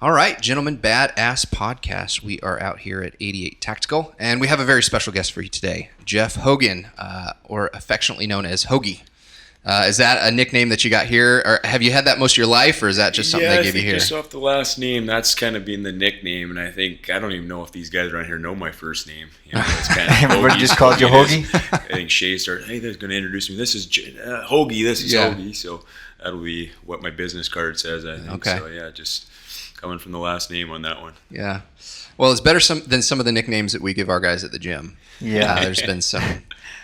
All right, gentlemen, Badass Podcast. We are out here at 88 Tactical, and we have a very special guest for you today, Jeff Hoggan, or affectionately known as Hoagie. Is that a nickname that you got here, or have you had that most of your life, or is that just something they gave you here? Yeah, just off the last name, that's kind of been the nickname, and I don't even know if these guys around here know my first name. You know, it's kind of everybody just called you Hoagie? I think Shay started, hey, they're going to introduce me. This is Hoagie, this is Hoagie, so that'll be what my business card says, I think. Okay. So, yeah, just coming from the last name on that one. Yeah. Well, it's better than some of the nicknames that we give our guys at the gym. Yeah. There's been some.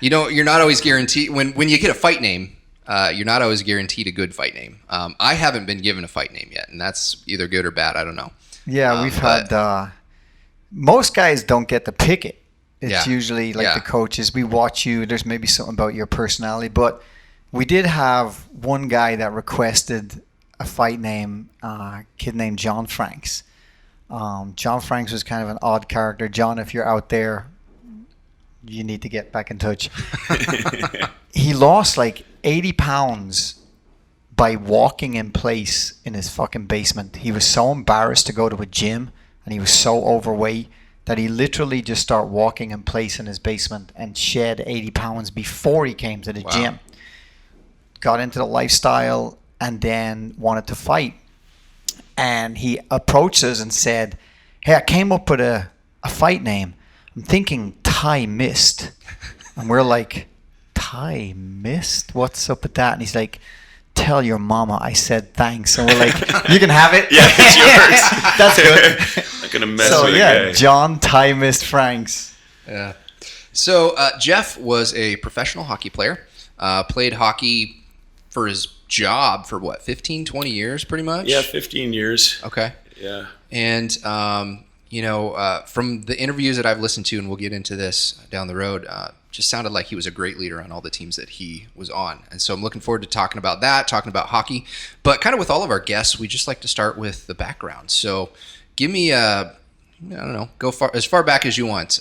You're not always guaranteed. When you get a fight name, you're not always guaranteed a good fight name. I haven't been given a fight name yet, and that's either good or bad. I don't know. Yeah, we've had... most guys don't get to pick it. It's usually like the coaches. We watch you. There's maybe something about your personality. But we did have one guy that requested a fight name, a kid named John Franks. John Franks was kind of an odd character. John, if you're out there, you need to get back in touch. He lost like 80 pounds by walking in place in his fucking basement. He was so embarrassed to go to a gym, and he was so overweight that he literally just started walking in place in his basement and shed 80 pounds before he came to the gym. Got into the lifestyle and then wanted to fight. And he approached us and said, hey, I came up with a fight name. I'm thinking Thai Mist. And we're like, Thai Mist? What's up with that? And he's like, tell your mama I said thanks. And we're like, you can have it. Yeah, it's yours. That's good. Not going to mess with a guy. John Thai Mist Franks. Yeah. So Jeff was a professional hockey player. Played hockey for his job for 15, 20 years pretty much? Yeah, 15 years. Okay. Yeah. And, from the interviews that I've listened to, and we'll get into this down the road, just sounded like he was a great leader on all the teams that he was on. And so I'm looking forward to talking about that, talking about hockey. But kind of with all of our guests, we just like to start with the background. So give me, I don't know, go as far back as you want.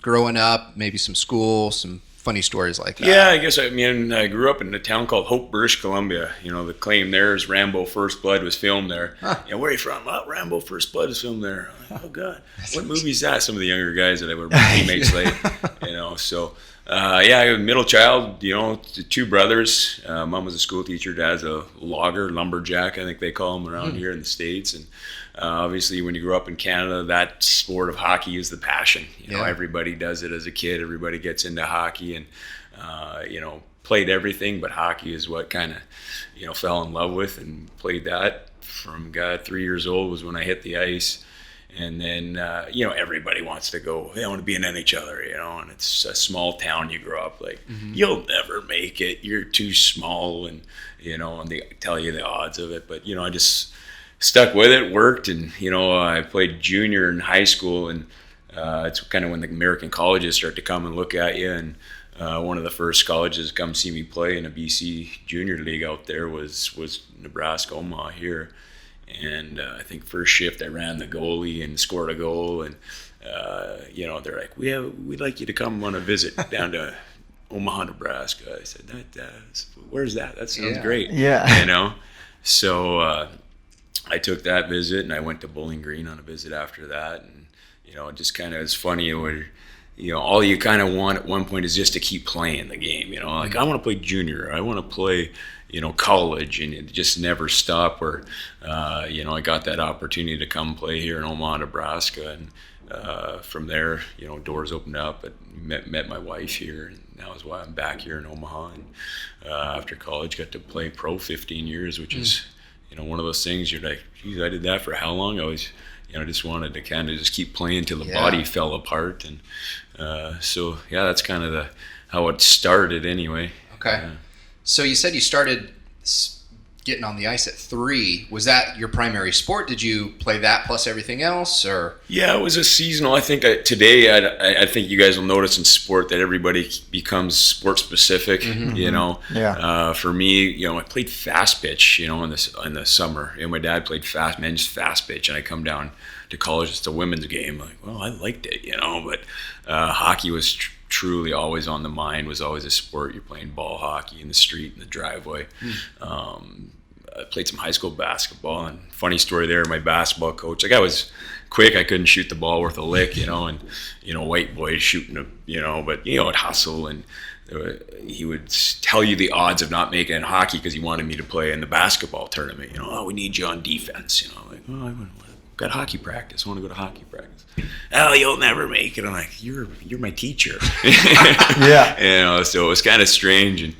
Growing up, maybe some school, some funny stories like that. Yeah, I guess, I grew up in a town called Hope, British Columbia. You know, the claim there is Rambo First Blood was filmed there. Huh. You know, where are you from? Oh, Rambo First Blood was filmed there. Oh, God. What movie is that? Some of the younger guys that I were my teammates like, so... middle child, two brothers. Mom was a school teacher, dad's a logger, lumberjack, I think they call them around here in the States. And obviously when you grow up in Canada, that sport of hockey is the passion. You know, everybody does it as a kid. Everybody gets into hockey and, played everything, but hockey is what kind of, fell in love with and played that from 3 years old was when I hit the ice. And then, everybody wants to go, they want to be an NHLer, and it's a small town you grow up like, you'll never make it. You're too small. And, and they tell you the odds of it. But, I just stuck with it, worked. And, I played junior in high school. And it's kind of when the American colleges start to come and look at you. And one of the first colleges to come see me play in a BC junior league out there was Nebraska, Omaha here. And I think first shift I ran the goalie and scored a goal, and they're like, we'd like you to come on a visit down to Omaha, Nebraska. I said, where's that? That sounds great. Yeah. So I took that visit, and I went to Bowling Green on a visit after that, and it just kind of is funny where all you kind of want at one point is just to keep playing the game. Like I want to play junior, I want to play college, and it just never stopped where, I got that opportunity to come play here in Omaha, Nebraska. And from there, doors opened up, but met my wife here, and that was why I'm back here in Omaha. And after college, got to play pro 15 years, which is, one of those things you're like, geez, I did that for how long? I always, just wanted to kind of just keep playing till the body fell apart. And that's kind of how it started anyway. Okay. So you said you started getting on the ice at 3. Was that your primary sport? Did you play that plus everything else, or? Yeah, it was a seasonal. I think today, I think you guys will notice in sport that everybody becomes sport specific. For me, I played fast pitch. In the summer, and my dad played men's fast pitch, and I come down to college. It's a women's game. Like, well, I liked it, but hockey was truly always on the mind, was always a sport. You're playing ball hockey in the street, in the driveway. I played some high school basketball, and funny story there, my basketball coach, like I was quick, I couldn't shoot the ball worth a lick, and white boys shooting, but I'd hustle, and he would tell you the odds of not making it in hockey because he wanted me to play in the basketball tournament. Oh, we need you on defense. Like, oh, I've got hockey practice. I want to go to hockey practice. Oh, you'll never make it. I'm like, you're my teacher. Yeah. So it was kind of strange. And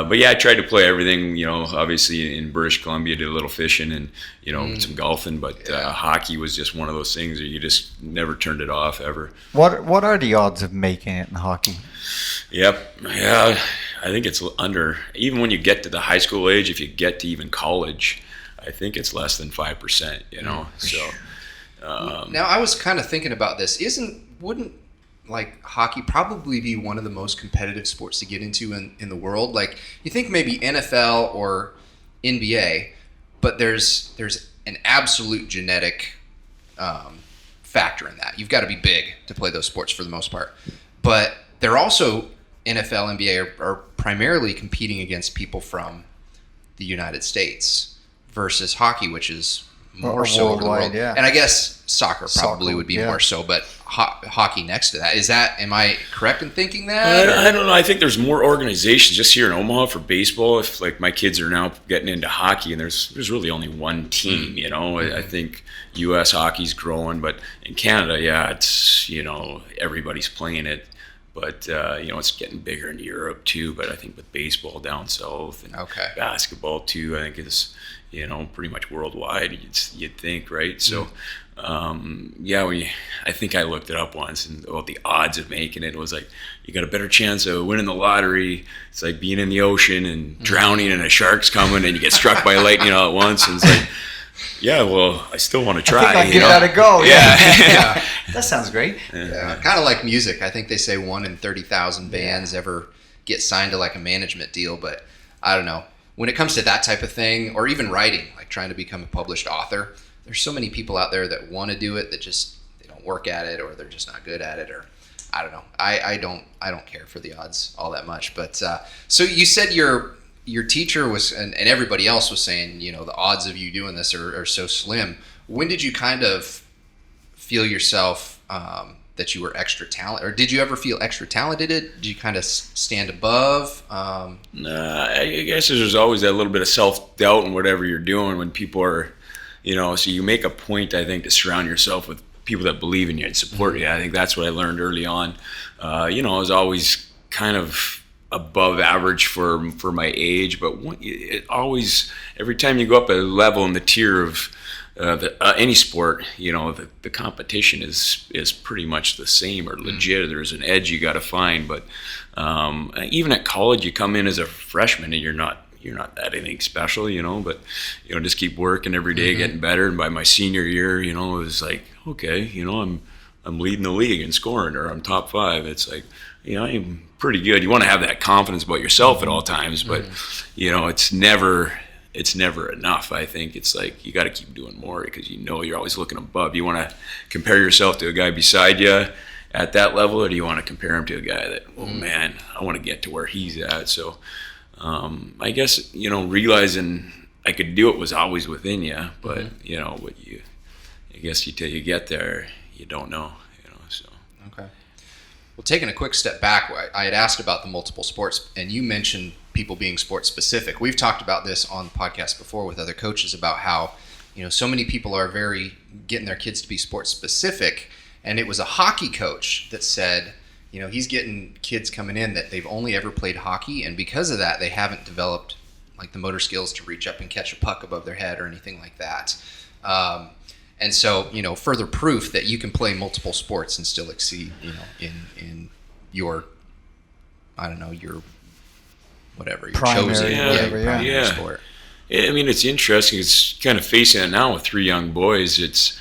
but yeah, I tried to play everything. Obviously in British Columbia, did a little fishing and some golfing. But hockey was just one of those things that you just never turned it off ever. What are the odds of making it in hockey? Yep. Yeah, I think it's under. Even when you get to the high school age, if you get to even college, I think it's less than 5%. So. Now I was kind of thinking about this. Wouldn't like hockey probably be one of the most competitive sports to get into in the world? Like you think maybe NFL or NBA, but there's an absolute genetic factor in that. You've got to be big to play those sports for the most part. But they're also NFL, NBA are primarily competing against people from the United States versus hockey, which is more so over the world. Yeah. And I guess soccer probably would be more so, but hockey next to that. Am I correct in thinking that? I don't know. I think there's more organizations just here in Omaha for baseball. If like my kids are now getting into hockey, and there's really only one team. I think U.S. hockey's growing, but in Canada, it's everybody's playing it. But it's getting bigger in Europe too. But I think with baseball down south and basketball too, I think is pretty much worldwide. You'd think, right? So, I think I looked it up once, and the odds of making it was like you got a better chance of winning the lottery. It's like being in the ocean and drowning, and a shark's coming, and you get struck by lightning all at once. And it's like, I still want to try. I think I'll give that a go. Yeah. That sounds great. Yeah. Kind of like music. I think they say 1 in 30,000 bands ever get signed to like a management deal, but I don't know. When it comes to that type of thing, or even writing, like trying to become a published author, there's so many people out there that want to do it that just they don't work at it, or they're just not good at it, or I don't know. I don't care for the odds all that much. But so you said your teacher was and everybody else was saying the odds of you doing this are so slim. When did you kind of feel yourself that you were extra talented, or did you ever feel extra talented? Did you kind of stand above? Nah, I guess there's always that little bit of self-doubt in whatever you're doing when people are, so you make a point, I think, to surround yourself with people that believe in you and support you. I think that's what I learned early on. I was always kind of above average for my age, but it always, every time you go up a level in the tier of any sport, the competition is pretty much the same or legit. There's an edge you got to find, but even at college, you come in as a freshman and you're not that anything special, but just keep working every day, getting better. And by my senior year, it was like, okay, I'm leading the league in scoring, or I'm top 5. It's like, I'm pretty good. You want to have that confidence about yourself at all times, but it's never enough. I think it's like you got to keep doing more because you're always looking above. You want to compare yourself to a guy beside you at that level, or do you want to compare him to a guy that, oh man, I want to get to where he's at? So I guess realizing I could do it was always within you, but I guess till you get there, you don't know. So okay. Well, taking a quick step back, I had asked about the multiple sports, and you mentioned people being sports specific. We've talked about this on the podcast before with other coaches about how, so many people are getting their kids to be sports specific. And it was a hockey coach that said, he's getting kids coming in that they've only ever played hockey. And because of that, they haven't developed like the motor skills to reach up and catch a puck above their head or anything like that. And so, further proof that you can play multiple sports and still exceed, in your, I don't know, your whatever, your primary sport. I mean, it's interesting. It's kind of facing it now with 3 young boys. It's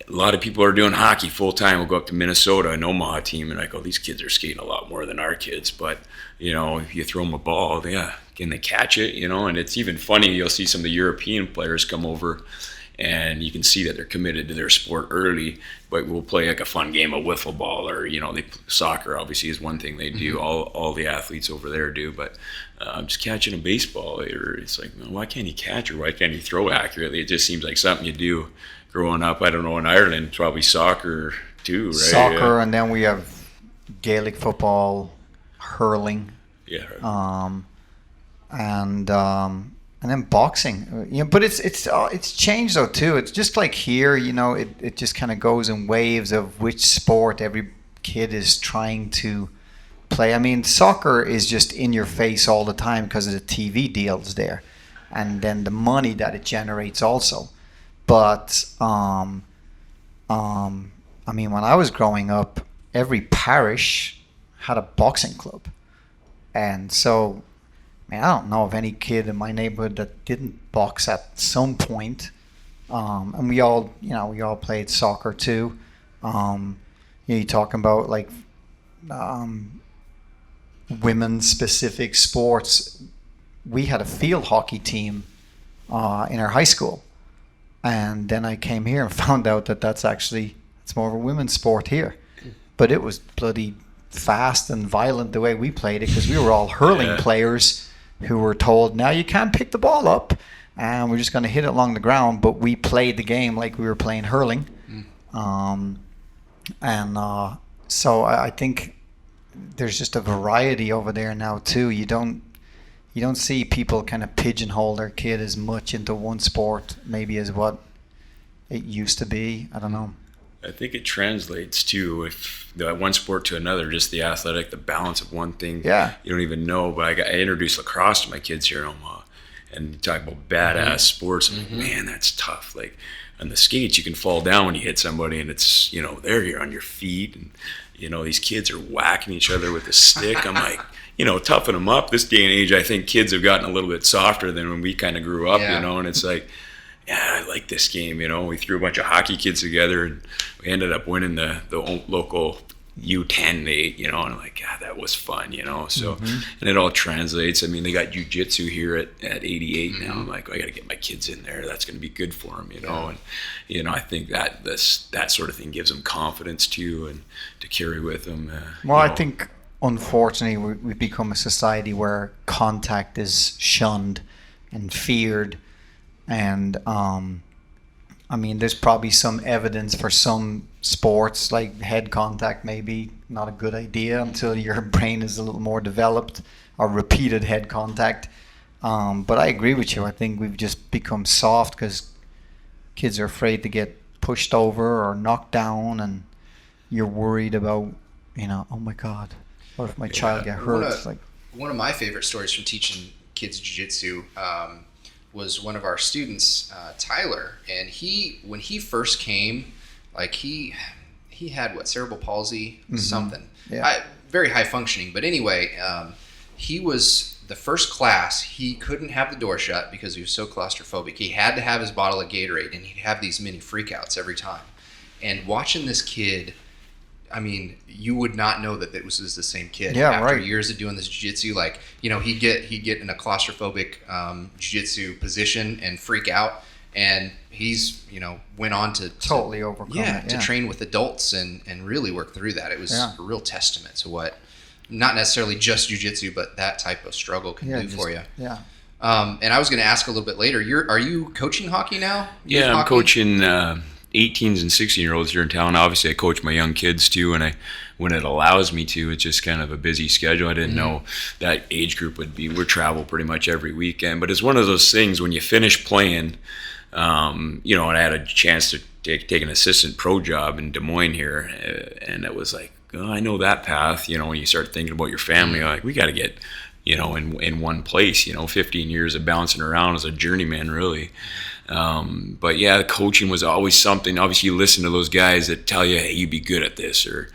a lot of people are doing hockey full time. We'll go up to Minnesota, an Omaha team, and I go, these kids are skating a lot more than our kids. But if you throw them a ball, can they catch it? And it's even funny. You'll see some of the European players come over, and you can see that they're committed to their sport early. But we'll play like a fun game of wiffle ball, or soccer obviously is one thing they do. All the athletes over there do, but just catching a baseball, or it's like, why can't he catch, or why can't he throw accurately? It just seems like something you do growing up. I don't know, in Ireland probably soccer too, right? Soccer, and then we have Gaelic football, hurling. Yeah. And then boxing, but it's changed though too. It's just like here, it just kind of goes in waves of which sport every kid is trying to play. I mean, soccer is just in your face all the time because of the TV deals there, and then the money that it generates also. But I mean, when I was growing up, every parish had a boxing club, and so. I don't know of any kid in my neighborhood that didn't box at some point. And we all played soccer too. You're talking about like women's specific sports. We had a field hockey team in our high school, and then I came here and found out that it's more of a women's sport here. But it was bloody fast and violent the way we played it, because we were all hurling players who were told, now you can't pick the ball up and we're just going to hit it along the ground. But we played the game like we were playing hurling. So I think there's just a variety over there now too. You don't see people kind of pigeonhole their kid as much into one sport maybe as what it used to be. I don't know. I think it translates to, if the one sport to another, just the athletic, the balance of one thing. Yeah. You don't even know. But I introduced lacrosse to my kids here in Omaha, and you talk about badass sports. I'm like, man, that's tough. Like on the skates, you can fall down when you hit somebody, and it's there you're on your feet, and these kids are whacking each other with a stick. I'm like, toughen them up. This day and age, I think kids have gotten a little bit softer than when we kind of grew up. And it's like, yeah, I like this game. We threw a bunch of hockey kids together, and we ended up winning the local U10. And I'm like, God, that was fun. So, and it all translates. I mean, they got jiu-jitsu here at 88 now. I'm like, I got to get my kids in there. That's going to be good for them. And I think that that sort of thing gives them confidence too, and to carry with them. I think unfortunately we've become a society where contact is shunned and feared. And I mean, there's probably some evidence for some sports, like head contact maybe not a good idea until your brain is a little more developed, or repeated head contact. But I agree with you. I think we've just become soft because kids are afraid to get pushed over or knocked down, and you're worried about, oh my God, what if my child get hurt? One of my favorite stories from teaching kids jiu-jitsu was one of our students, Tyler, and when he first came, like he had cerebral palsy, something, very high functioning. But anyway, he was the first class. He couldn't have the door shut because he was so claustrophobic. He had to have his bottle of Gatorade, and he'd have these mini freakouts every time. And watching this kid, I mean, you would not know that it was the same kid. After years of doing this jiu-jitsu, he'd get in a claustrophobic jiu-jitsu position and freak out, and he's went on to totally overcome it. To train with adults and really work through that. It was a real testament to what not necessarily just jiu-jitsu, but that type of struggle can do for you. Yeah. And I was going to ask a little bit later. Are you coaching hockey now? I'm coaching 18s and 16-year-olds here in town. Obviously, I coach my young kids too, and when it allows me to, it's just kind of a busy schedule. I didn't know that age group we're travel pretty much every weekend, but it's one of those things when you finish playing, and I had a chance to take an assistant pro job in Des Moines here, and it was like, oh, I know that path. When you start thinking about your family, like we got to get in one place. 15 years of bouncing around as a journeyman, really. But yeah, the coaching was always something. Obviously, you listen to those guys that tell you, "Hey, you'd be good at this," or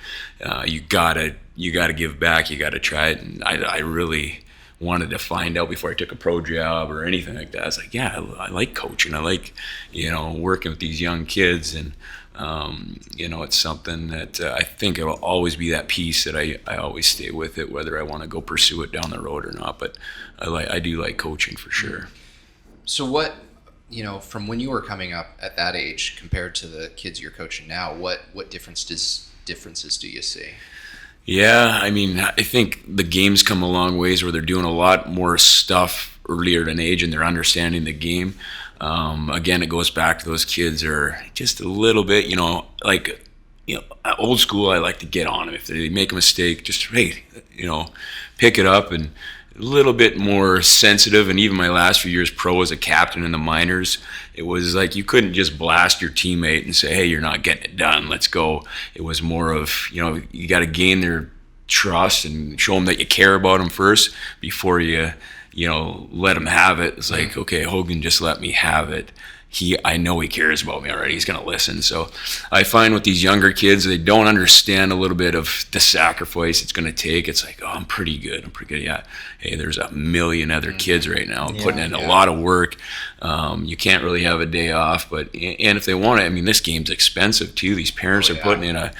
"You gotta give back. You gotta try it." And I really wanted to find out before I took a pro job or anything like that. I was like, "Yeah, I like coaching. I like working with these young kids, and it's something that I think it will always be that piece that I always stay with it, whether I want to go pursue it down the road or not. But I do like coaching for sure." So what from when you were coming up at that age compared to the kids you're coaching now, what differences do you see? Yeah, I mean, I think the game's come a long ways where they're doing a lot more stuff earlier at an age and they're understanding the game. Again, it goes back to those kids are just a little bit, old school. I like to get on them if they make a mistake. Just pick it up and a little bit more sensitive. And even my last few years pro as a captain in the minors, it was like you couldn't just blast your teammate and say, "Hey, you're not getting it done. Let's go." It was more of you got to gain their trust and show them that you care about them first before you let them have it. It's like, okay, Hoggan just let me have it. I know he cares about me already. He's going to listen. So I find with these younger kids, they don't understand a little bit of the sacrifice it's going to take. It's like, oh, I'm pretty good. Yeah. Hey, there's a million other kids right now putting in a lot of work. You can't really have a day off. And if they want it, I mean, this game's expensive too. These parents are putting in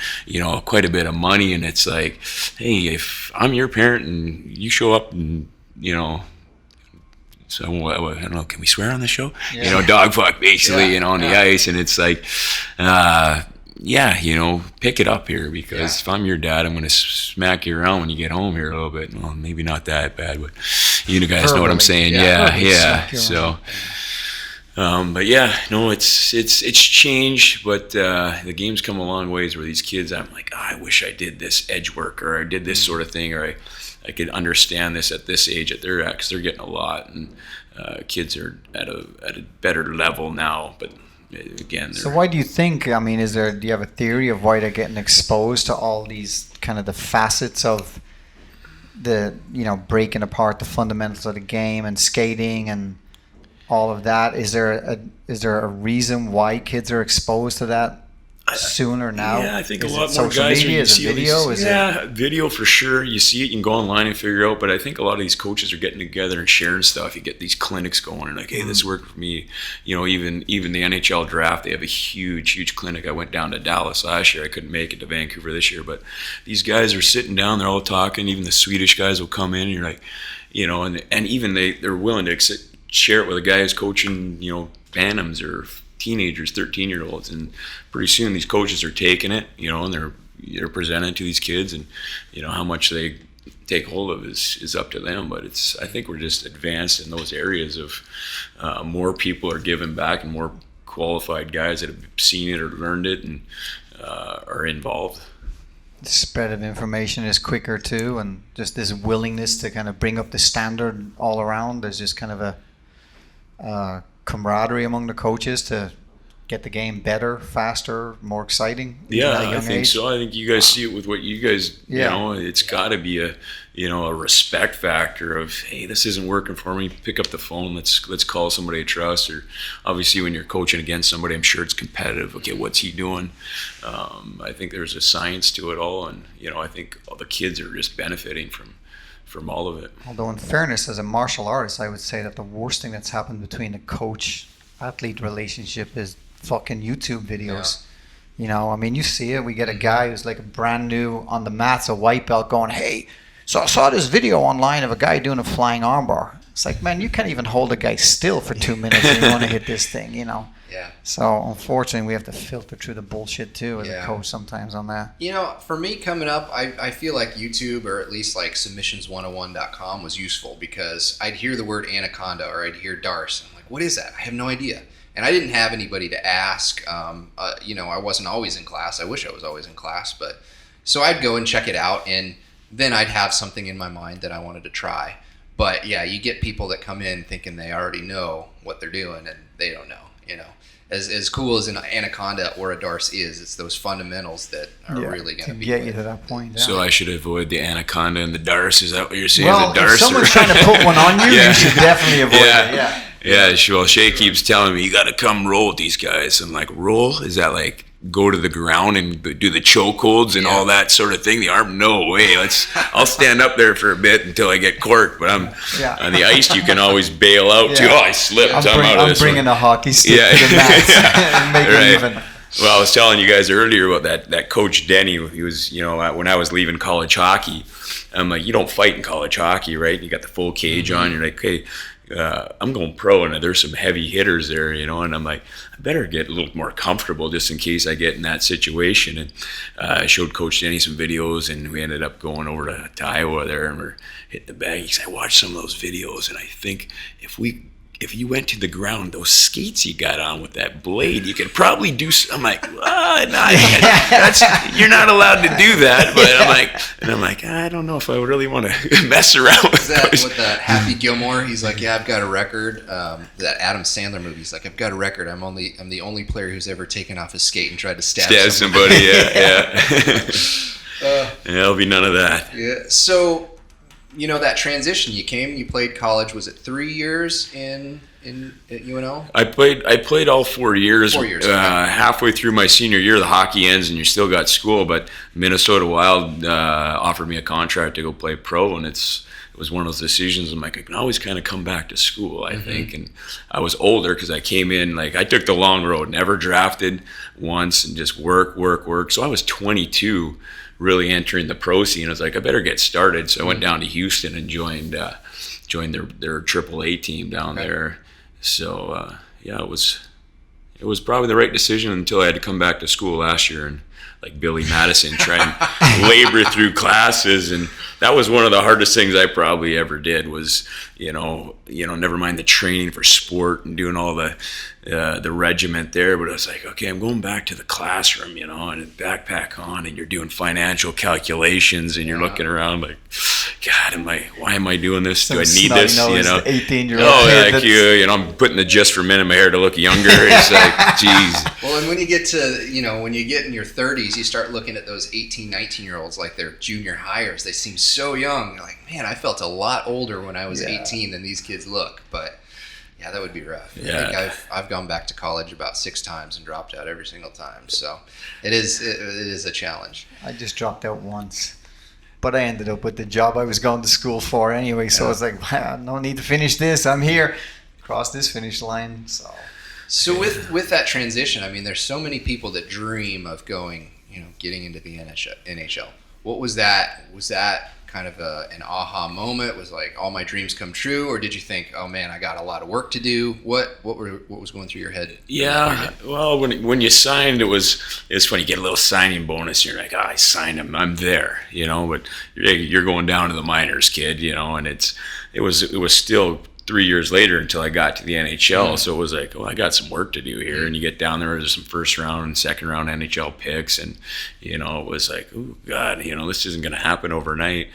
quite a bit of money. And it's like, hey, if I'm your parent and you show up and, so I don't know, can we swear on the show? Yeah. Dog fuck basically, on the ice, and it's like, pick it up here because if I'm your dad, I'm going to smack you around when you get home here a little bit. Well, maybe not that bad, but you guys know what I'm saying. Yeah. So, it's changed, but the game's come a long ways where these kids, I'm like, I wish I did this edge work or I did this sort of thing, or I could understand this at this age, at their age, because they're getting a lot, and kids are at a better level now. But again, so why do you think? I mean, do you have a theory of why they're getting exposed to all these kind of the facets of the breaking apart the fundamentals of the game and skating and all of that? Is there a reason why kids are exposed to that sooner now? Yeah, I think a lot more guys media, are see video. Video for sure. You see it, you can go online and figure it out. But I think a lot of these coaches are getting together and sharing stuff. You get these clinics going and like, hey, this worked for me. Even the NHL draft, they have a huge clinic. I went down to Dallas last year. I couldn't make it to Vancouver this year, but these guys are sitting down. They're all talking. Even the Swedish guys will come in, and you're like, and even they're willing to share it with a guy who's coaching, Phantoms or teenagers, 13-year-olds, and pretty soon these coaches are taking it, and they're presenting to these kids, and how much they take hold of is up to them. But I think we're just advanced in those areas of more people are giving back and more qualified guys that have seen it or learned it and are involved. The spread of information is quicker too, and just this willingness to kind of bring up the standard all around. There's just kind of a camaraderie among the coaches to get the game better, faster, more exciting. I think so. I think you guys see it with what you guys, it's got to be a respect factor of, hey, this isn't working for me. Pick up the phone. Let's call somebody I trust. Or obviously when you're coaching against somebody, I'm sure it's competitive. Okay, what's he doing? I think there's a science to it all, and I think all the kids are just benefiting from all of it. Although in fairness, as a martial artist, I would say that the worst thing that's happened between a coach-athlete relationship is fucking YouTube videos. I mean, you see it. We get a guy who's like brand new on the mats, a white belt, going, hey, so I saw this video online of a guy doing a flying armbar. It's like, man, you can't even hold a guy still for 2 minutes and you want to hit this thing, Yeah. So unfortunately, we have to filter through the bullshit too as a coach sometimes on that. For me coming up, I feel like YouTube, or at least like submissions101.com, was useful because I'd hear the word anaconda or I'd hear Darce. I'm like, what is that? I have no idea. And I didn't have anybody to ask. I wasn't always in class. I wish I was always in class, but so I'd go and check it out, and then I'd have something in my mind that I wanted to try. But yeah, you get people that come in thinking they already know what they're doing, and they don't know. As cool as an anaconda or a Darce is, it's those fundamentals that are really going to be get you to that point. Yeah. So I should avoid the anaconda and the Darce. Is that what you're saying? Well, the Darce, if someone's trying to put one on you, you should definitely avoid it. Yeah. Well, Shay keeps telling me you got to come roll with these guys. I'm like, roll? Is that like go to the ground and do the chokeholds and all that sort of thing? The arm? No way. I'll stand up there for a bit until I get corked. But on the ice, you can always bail out too. Oh, I slipped. I'm out of this. I'm bringing a hockey stick to the mats and make it even. Well, I was telling you guys earlier about that coach Denny. He was, when I was leaving college hockey, I'm like, you don't fight in college hockey, right? You got the full cage on. You're like, hey, I'm going pro, and there's some heavy hitters there, and I'm like, I better get a little more comfortable just in case I get in that situation. And I showed Coach Denny some videos, and we ended up going over to Iowa there, and we're hitting the bag. He said, I watched some of those videos, and I think if you went to the ground, those skates you got on with that blade, you could probably do. I'm like, you're not allowed to do that. But I'm like, I don't know if I really want to mess around with that. Those. With that Happy Gilmore, he's like, yeah, I've got a record. That Adam Sandler movie, he's like, I've got a record. I'm the only player who's ever taken off his skate and tried to stab somebody. Yeah. There'll be none of that. Yeah. So, that transition, you played college, was it 3 years at UNO? I played all 4 years. 4 years. Halfway through my senior year, the hockey ends and you still got school, but Minnesota Wild offered me a contract to go play pro, and it was one of those decisions. I'm like, I can always kind of come back to school, I think. And I was older because I came in, like, I took the long road, never drafted once, and just work. So I was 22 really entering the pro scene. I was like, I better get started. So I went down to Houston and joined their AAA team down there. So it was probably the right decision until I had to come back to school last year and, like Billy Madison, try and labor through classes. And that was one of the hardest things I probably ever did was, never mind the training for sport and doing all the regiment there. But I was like, okay, I'm going back to the classroom, and a backpack on, and you're doing financial calculations, and you're looking around like, God, why am I doing this? Do I need this? 18-year-old. Oh, like I'm putting the just for men in my hair to look younger. It's like, geez. Well, and when you get to, when you get in your 30s, you start looking at those 18, 19-year-olds like they're junior hires. They seem so young. You're like, man, I felt a lot older when I was 18 than these kids look. But yeah, that would be rough. Yeah. I think I've gone back to college about 6 times and dropped out every single time. So it is a challenge. I just dropped out once. But I ended up with the job I was going to school for anyway. So I was like, no need to finish this. I'm here. Cross this finish line. So with that transition, I mean, there's so many people that dream of going, getting into the NHL. What was that? Was that kind of an aha moment? Was like all my dreams come true, or did you think, oh man, I got a lot of work to do? What was going through your head? Yeah, well, when you signed, it's when you get a little signing bonus. You're like, I signed him, I'm there, But you're going down to the minors, kid, and it was still 3 years later until I got to the NHL. So it was like, I got some work to do here. And you get down there, there's some first round and second round NHL picks. And, it was like, oh, God, this isn't going to happen overnight.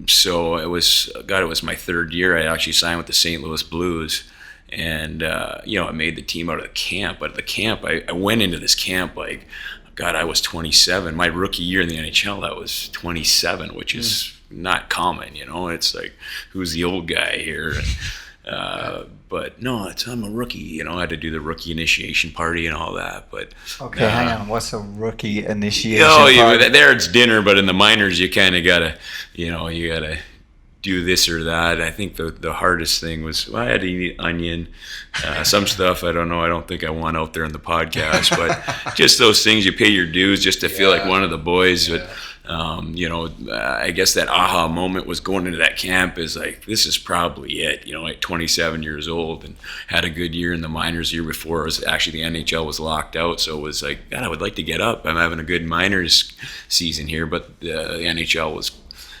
So it was my third year. I actually signed with the St. Louis Blues. And, I made the team out of the camp. But at the camp, I went into this camp like, God, I was 27. My rookie year in the NHL, I was 27, which is not common, It's like, who's the old guy here? But no, I'm a rookie. I had to do the rookie initiation party and all that. But okay, hang on. What's a rookie initiation party? There it's dinner, but in the minors, you kind of gotta, you gotta do this or that. I think the hardest thing was I had to eat onion, some stuff I don't know. I don't think I want out there in the podcast, but just those things you pay your dues just to feel like one of the boys. But I guess that aha moment was going into that camp is like, this is probably it, like 27 years old and had a good year in the minors the year before. It was actually the NHL was locked out. So it was like, God, I would like to get up. I'm having a good minors season here, but the NHL was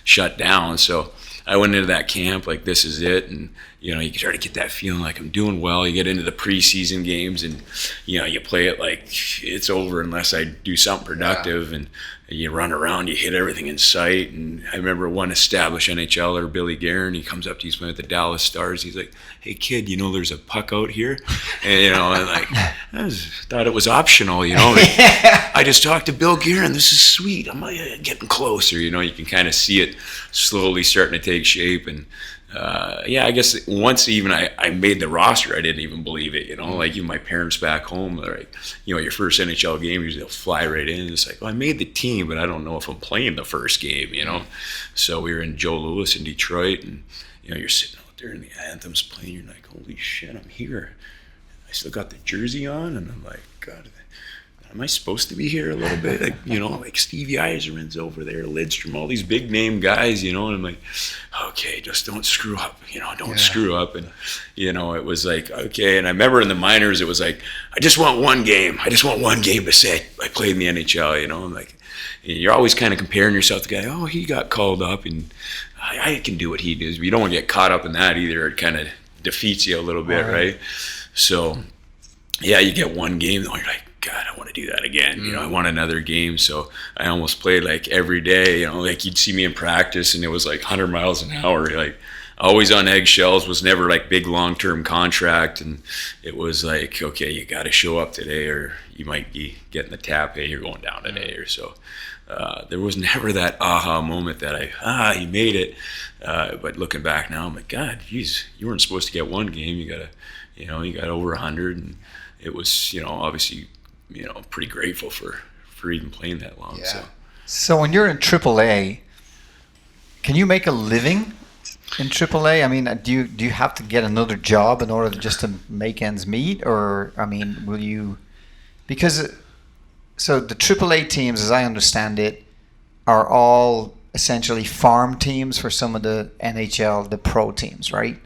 shut down. So I went into that camp like, this is it. And, you start to get that feeling like I'm doing well. You get into the preseason games and, you play it like it's over unless I do something productive. And you run around, you hit everything in sight. And I remember one established NHLer, Billy Guerin, he comes up to he's playing with the Dallas Stars. He's like, hey, kid, there's a puck out here? And, and like, thought it was optional, I just talked to Bill Guerin. This is sweet. I'm like, getting closer, you can kind of see it slowly starting to take shape. And, I guess once even I made the roster, I didn't even believe it, like even my parents back home, they're like, your first NHL game, usually they'll fly right in. It's like, well, I made the team, but I don't know if I'm playing the first game, So we were in Joe Louis in Detroit and, you're sitting out there and the anthem's playing. You're like, holy shit, I'm here. I still got the jersey on. And I'm like, God, am I supposed to be here a little bit? Like, like Stevie Yzerman's over there, Lidstrom, all these big name guys, and I'm like, oh okay, just don't screw up, don't screw up. And, it was like, okay. And I remember in the minors, it was like, I just want one game. I just want one game to say I played in the NHL, and like, you're always kind of comparing yourself to the guy, oh, he got called up and I can do what he does. But you don't want to get caught up in that either. It kind of defeats you a little bit, right? So, yeah, you get one game, and you're like, God, I want to do that again. I want another game. So I almost played like every day, like you'd see me in practice and it was like 100 miles an hour, like always on eggshells, was never like big long-term contract. And it was like, okay, you got to show up today or you might be getting the tap, hey, you're going down today or so. There was never that aha moment that you made it. But looking back now, I'm like, God, geez, you weren't supposed to get one game. You got over 100 and it was, obviously, pretty grateful for even playing that long. Yeah. So when you're in AAA, can you make a living in AAA? I mean, do you have to get another job in order just to make ends meet, or I mean, will you? Because so the AAA teams, as I understand it, are all essentially farm teams for some of the NHL, the pro teams, right?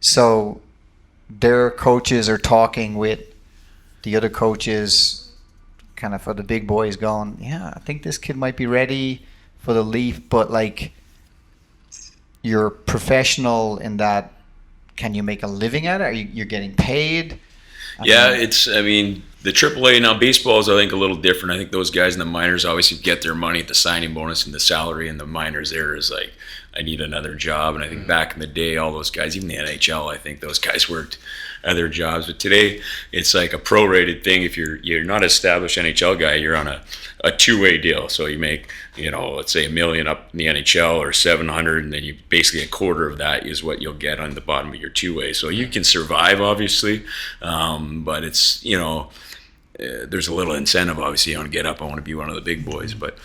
So their coaches are talking with the other coaches, kind of for the big boys, going, yeah, I think this kid might be ready for the Leaf, but like, you're professional in that. Can you make a living at it? You're getting paid? The AAA now, baseball is, I think, a little different. I think those guys in the minors obviously get their money at the signing bonus and the salary, and the minors there is like, I need another job. And I think back in the day, all those guys, even the NHL, I think those guys worked other jobs. But today, it's like a prorated thing. If you're not an established NHL guy, you're on a two-way deal. So you make, let's say $1 million up in the NHL or 700, and then you basically a quarter of that is what you'll get on the bottom of your two-way. So you can survive, obviously, but it's, there's a little incentive, obviously. I want to get up. I want to be one of the big boys, but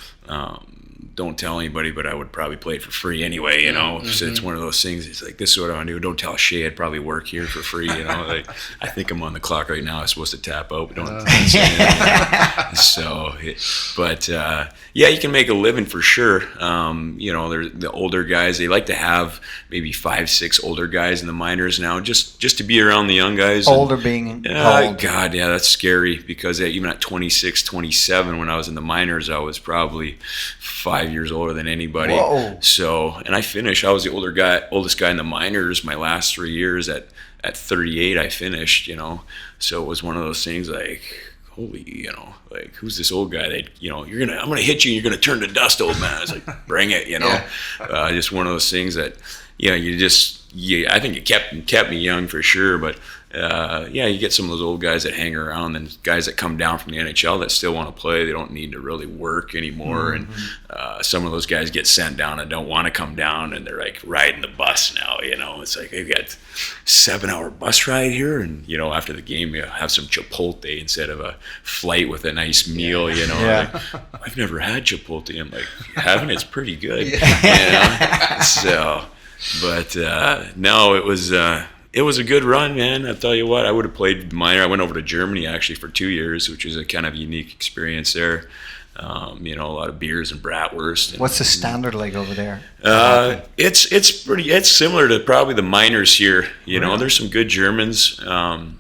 don't tell anybody, but I would probably play it for free anyway, So it's one of those things. It's like, this is what I want to do. Don't tell Shay I'd probably work here for free, Like, I think I'm on the clock right now. I'm supposed to tap out, but don't say anything. So, you can make a living for sure. There's the older guys. They like to have maybe 5-6 older guys in the minors now, just to be around the young guys. Older being old. God, yeah, that's scary because even at 26, 27, when I was in the minors, I was probably 5 years older than anybody. Whoa. So, and I was the oldest guy in the minors my last 3 years. At 38, I finished, So it was one of those things like, holy, like, who's this old guy that, I'm going to hit you and you're going to turn to dust, old man. I was like, bring it, Just one of those things that, I think it kept me young for sure, but you get some of those old guys that hang around and guys that come down from the NHL that still want to play. They don't need to really work anymore. And some of those guys get sent down and don't want to come down, and they're like riding the bus now, It's like, they've got 7-hour bus ride here, and, after the game, you have some Chipotle instead of a flight with a nice meal, Yeah. Like, I've never had Chipotle. I'm like, you haven't? It's pretty good. So, but no, it was a good run, man. I'll tell you what, I would have played minor. I went over to Germany actually for 2 years, which was a kind of unique experience there. A lot of beers and bratwurst. What's the standard like over there? It's similar to probably the minors here. Really? There's some good Germans, and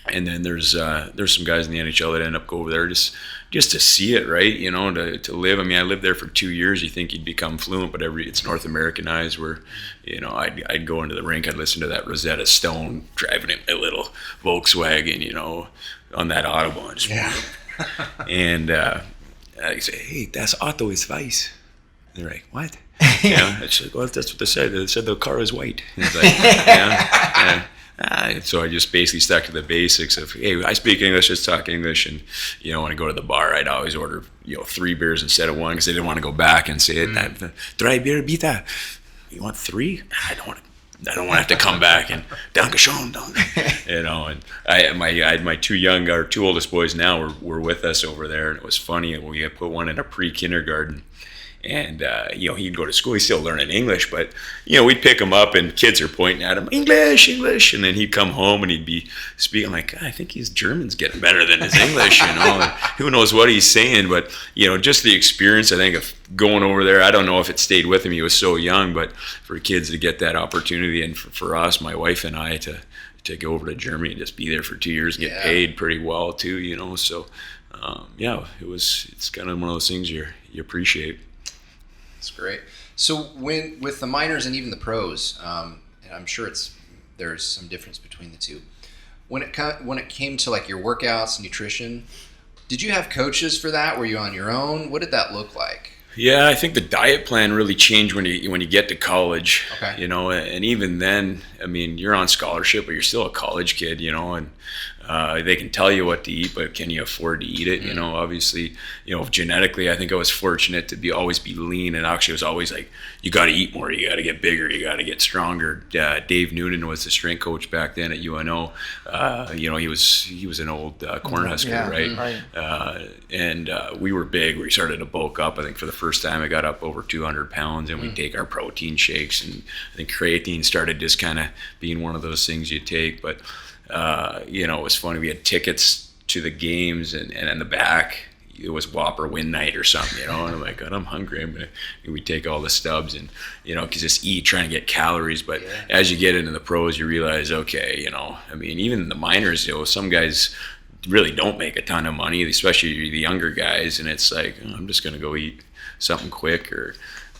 then there's some guys in the NHL that end up go over there just to see it, right? To live. I mean, I lived there for 2 years. You think you'd become fluent, but it's North Americanized. Where, I'd go into the rink, I'd listen to that Rosetta Stone driving in my little Volkswagen, on that Autobahn. Yeah. And I say, hey, das Auto ist weiß. And they're like, what? It's like, well, that's what they said. They said the car is white. And it's like, so I just basically stuck to the basics of, hey, I speak English, let's talk English. And, when I go to the bar, I'd always order, 3 beers instead of 1 because they didn't want to go back and say it. 3 Bier bitte. You want 3? I don't want to have to come back and Dankeschön, and I had my 2 oldest boys now were with us over there, and it was funny. We had put one in a pre-kindergarten, And, he'd go to school. He's still learning English, but, we'd pick him up and kids are pointing at him, English. And then he'd come home and he'd be speaking. I'm like, I think his German's getting better than his English, And who knows what he's saying. But, just the experience, I think, of going over there. I don't know if it stayed with him. He was so young, but for kids to get that opportunity, and for us, my wife and I, to go over to Germany and just be there for 2 years and get paid pretty well too, So, it's kind of one of those things you appreciate. That's great. So with the minors and even the pros, and I'm sure there's some difference between the two. When it came to like your workouts, nutrition, did you have coaches for that? Were you on your own? What did that look like? Yeah, I think the diet plan really changed when you get to college. Okay. And even then, I mean, you're on scholarship, but you're still a college kid, and they can tell you what to eat, but can you afford to eat it? Obviously, genetically, I think I was fortunate to always be lean, and actually it was always like, you got to eat more, you got to get bigger, you got to get stronger. Dave Noonan was the strength coach back then at UNO. He was an old Cornhusker, right? And we were big. We started to bulk up. I think for the first time I got up over 200 pounds, and we'd take our protein shakes, and I think creatine started just kind of being one of those things you take. But it was funny. We had tickets to the games, and in the back it was Whopper win night or something, and I'm like, God, I'm hungry. We take all the stubs and, cause just eat, trying to get calories. But as you get into the pros, you realize, okay, I mean, even the minors, some guys really don't make a ton of money, especially the younger guys. And it's like, I'm just going to go eat something quick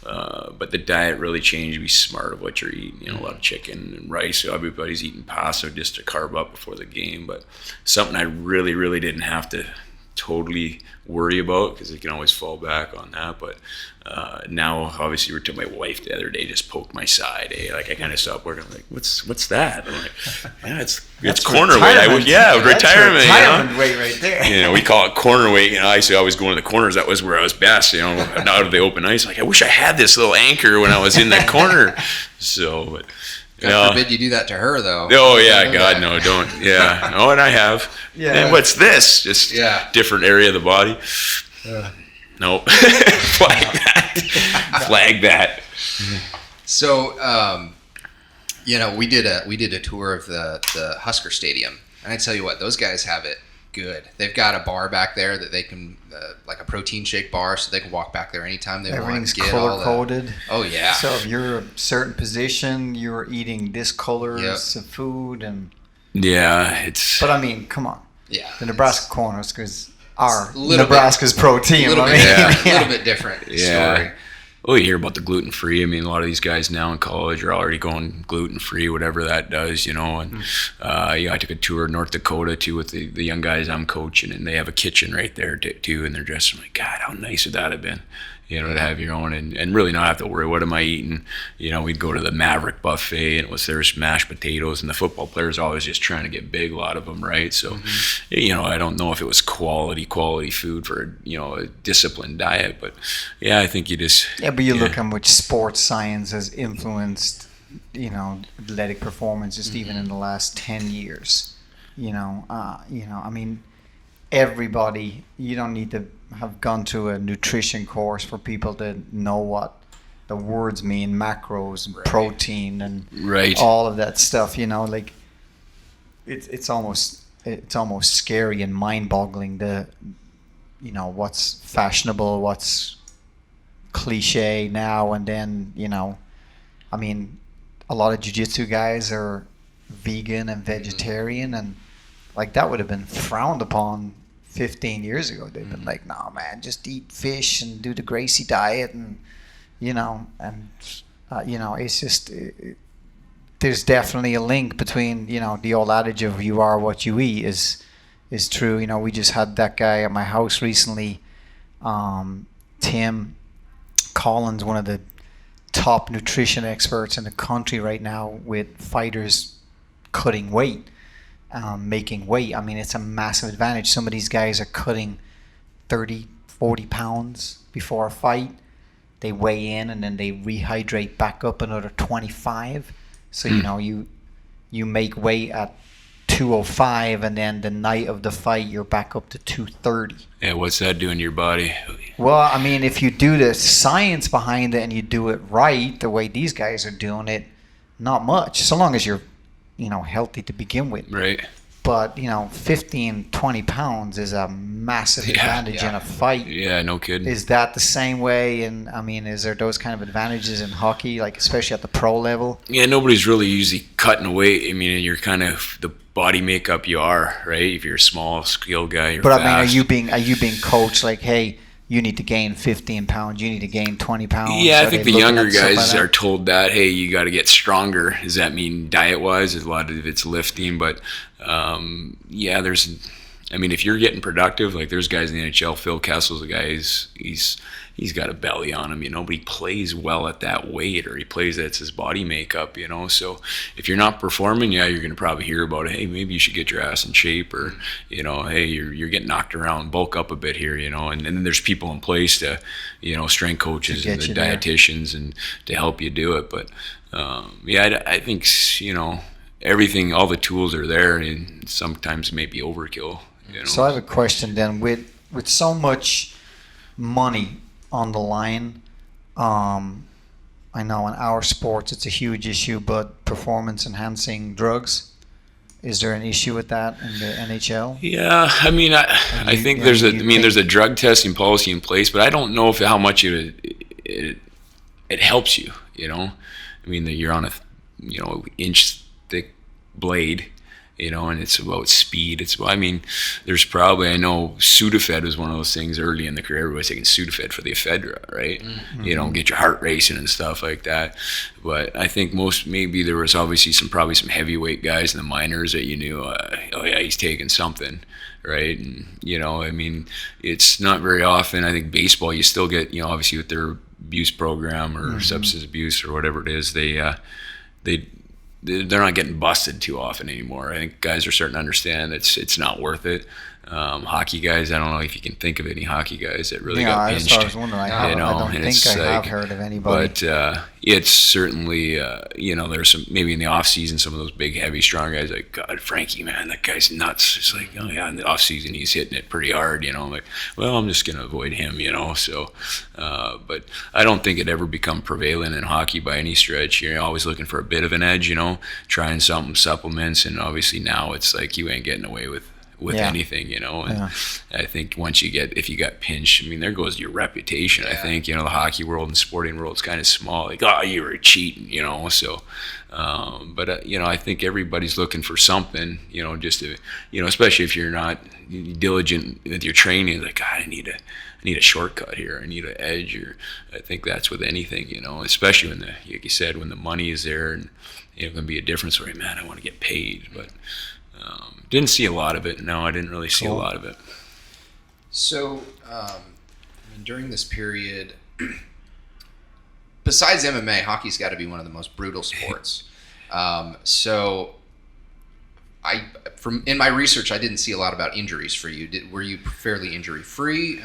but the diet really changed. Be smart of what you're eating. A lot of chicken and rice. So everybody's eating pasta just to carb up before the game. But something I really, really didn't have to totally worry about, because it can always fall back on that. But now, obviously, my wife the other day just poked my side. Like I kind of stopped working. I'm like, what's that? I'm like, yeah, it's corner weight. Retirement weight right there. We call it corner weight. I used to always go into the corners. That was where I was best. Out of the open ice. Like, I wish I had this little anchor when I was in that corner. So, but. God forbid you do that to her, though. Oh, yeah. God, no, don't. Yeah. Oh, and I have. Yeah. And what's this? Just different area of the body. No. Flag that. Flag that. So, we did a tour of the Husker Stadium, and I tell you what, those guys have it good. They've got a bar back there that they can, like a protein shake bar, so they can walk back there anytime they want. Everything's color coded. Oh yeah. So if you're a certain position, you're eating this colors of food, and But I mean, come on. Yeah. The Nebraska Cornhuskers are Nebraska's pro team. A little bit different story. Well, you hear about the gluten-free. I mean, a lot of these guys now in college are already going gluten-free, whatever that does, And I took a tour of North Dakota too with the young guys I'm coaching, and they have a kitchen right there too, and they're just like, God, how nice would that have been, to have your own and really not have to worry, what am I eating? We'd go to the Maverick buffet, and it was there's mashed potatoes, and the football players are always just trying to get big, a lot of them, right? So, I don't know if it was quality food for a disciplined diet, but I think you just but you look how much sports science has influenced athletic performance just even in the last 10 years. I mean, everybody, you don't need to have gone to a nutrition course for people to know what the words mean, macros and protein and all of that stuff, like it's almost scary and mind-boggling what's fashionable, what's cliche now and then. I mean, a lot of jiu-jitsu guys are vegan and vegetarian, and like that would have been frowned upon 15 years ago. They've been like, no man, just eat fish and do the Gracie diet, and it's just there's definitely a link between the old adage of you are what you eat is true. We just had that guy at my house recently, Tim Collins, one of the top nutrition experts in the country right now, with fighters cutting weight, making weight. I mean, it's a massive advantage. Some of these guys are cutting 30, 40 pounds before a fight. They weigh in and then they rehydrate back up another 25. So, you make weight at 205, and then the night of the fight you're back up to 230. Yeah, what's that doing to your body? Well, I mean, if you do the science behind it and you do it right, the way these guys are doing it, not much. So long as you're, healthy to begin with. Right. But, 15, 20 pounds is a massive advantage in a fight. Yeah, no kidding. Is that the same way? And, I mean, is there those kind of advantages in hockey, like especially at the pro level? Yeah, nobody's really usually cutting weight. I mean, you're kind of the body makeup you are, right? If you're a small, skilled guy, you're fast. But, I mean, are you being coached like, hey, you need to gain 15 pounds, you need to gain 20 pounds? Yeah, I think the younger guys are told that, hey, you got to get stronger. Does that mean diet-wise? A lot of it's lifting, but if you're getting productive, like there's guys in the NHL, Phil Kessel's a guy, he's got a belly on him, but he plays well at that weight, or he plays that's his body makeup, so if you're not performing, you're going to probably hear about it. Hey, maybe you should get your ass in shape, or hey, you're getting knocked around, bulk up a bit here, and then there's people in place to, strength coaches and the dietitians and to help you do it. But I think everything, all the tools are there, and sometimes maybe overkill. So I have a question then. With so much money on the line, I know in our sports it's a huge issue, but performance enhancing drugs, is there an issue with that in the NHL? Yeah, I mean, I think there's a drug testing policy in place, but I don't know how much it helps you. I mean, that you're on a inch thick blade, and it's about speed. There's probably, I know Sudafed was one of those things early in the career. Everybody's taking Sudafed for the ephedra, right? Mm-hmm. Get your heart racing and stuff like that. But I think maybe there was obviously probably some heavyweight guys in the minors that you knew, oh yeah, he's taking something, right? And, it's not very often. I think baseball, you still get, obviously with their abuse program or substance abuse or whatever it is, they're not getting busted too often anymore. I think guys are starting to understand it's not worth it. Hockey guys, I don't know if you can think of any hockey guys that really got pinched. I was wondering. I don't think I have heard of anybody. But it's certainly, there's some, maybe in the off season, some of those big, heavy, strong guys like, God, Frankie, man, that guy's nuts. It's like, oh yeah, in the off season he's hitting it pretty hard. Like, well, I'm just gonna avoid him. So, but I don't think it ever become prevalent in hockey by any stretch. You're always looking for a bit of an edge. Trying something, supplements, and obviously now it's like you ain't getting away with anything, and I think if you got pinched, there goes your reputation. I think, the hockey world and sporting world is kind of small, like, oh, you were cheating, so, but I think everybody's looking for something, just to, especially if you're not diligent with your training, like, God, I need a shortcut here, I need an edge, or I think that's with anything, especially when like you said, when the money is there, and it can be a difference where, man, I want to get paid, but didn't see a lot of it. No, I didn't really see a lot of it. So, during this period, besides MMA, hockey's got to be one of the most brutal sports. So, in my research, I didn't see a lot about injuries for you. Were you fairly injury-free?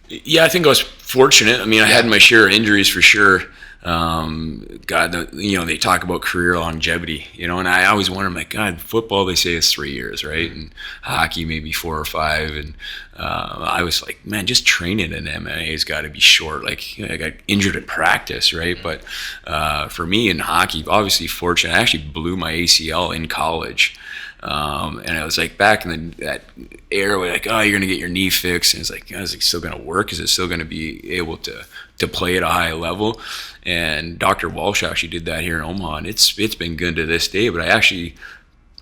Yeah, I think I was fortunate. I had my share of injuries for sure. They talk about career longevity, and I always wonder, like, God, football, they say is 3 years, right? And hockey, maybe 4 or 5. And I was like, man, just training in MMA has got to be short. Like, I got injured at practice, right? But for me in hockey, obviously fortunate. I actually blew my ACL in college. And I was like, back in that era, where like, oh, you're gonna get your knee fixed, and it's like, is it still gonna work? Is it still gonna be able to play at a high level? And Dr. Walsh actually did that here in Omaha, and it's been good to this day. But I actually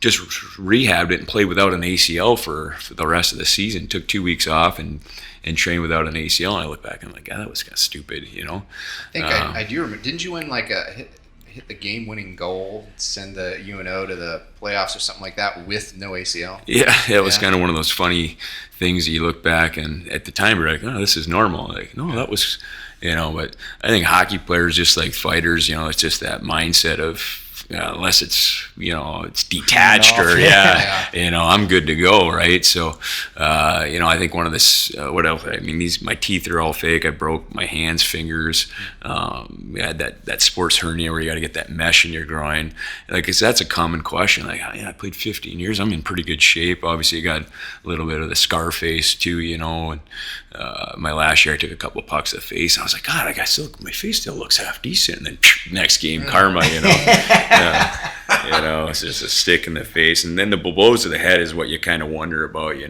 just rehabbed it and played without an ACL for the rest of the season. Took 2 weeks off and trained without an ACL. And I look back and I'm like, God, that was kind of stupid, I think I do remember. Didn't you win like hit the game-winning goal, send the UNO to the playoffs or something like that with no ACL? Yeah, it was kind of one of those funny things that you look back, and at the time you're like, oh, this is normal. Like, no, that was, but I think hockey players, just like fighters, it's just that mindset of unless it's, it's detached or I'm good to go, right? So, I think one of this, what else? I mean, my teeth are all fake. I broke my hands, fingers. I had that sports hernia where you got to get that mesh in your groin. Like, that's a common question. Like, I played 15 years. I'm in pretty good shape. Obviously, I got a little bit of the scar face too, and my last year I took a couple of pucks to the face. And I was like, God, my face still looks half decent. And then next game, karma, it's just a stick in the face. And then the blows to the head is what you kind of wonder about, you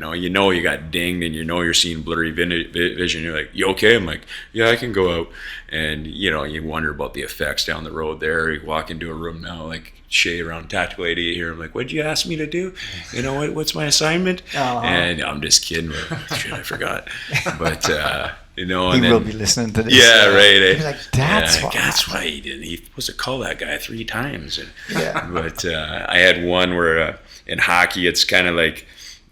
got dinged and you're seeing blurry vision. You're like, you okay? I'm like, yeah, I can go out. And, you wonder about the effects down the road there. You walk into a room now, like Shay around Tactical 88 here. I'm like, what'd you ask me to do? What's my assignment? And I'm just kidding. Shit, I forgot. But, he will be listening to this. Yeah, right. He's like, that's why he didn't. He was supposed to call that guy 3 times. But I had one where in hockey, it's kind of like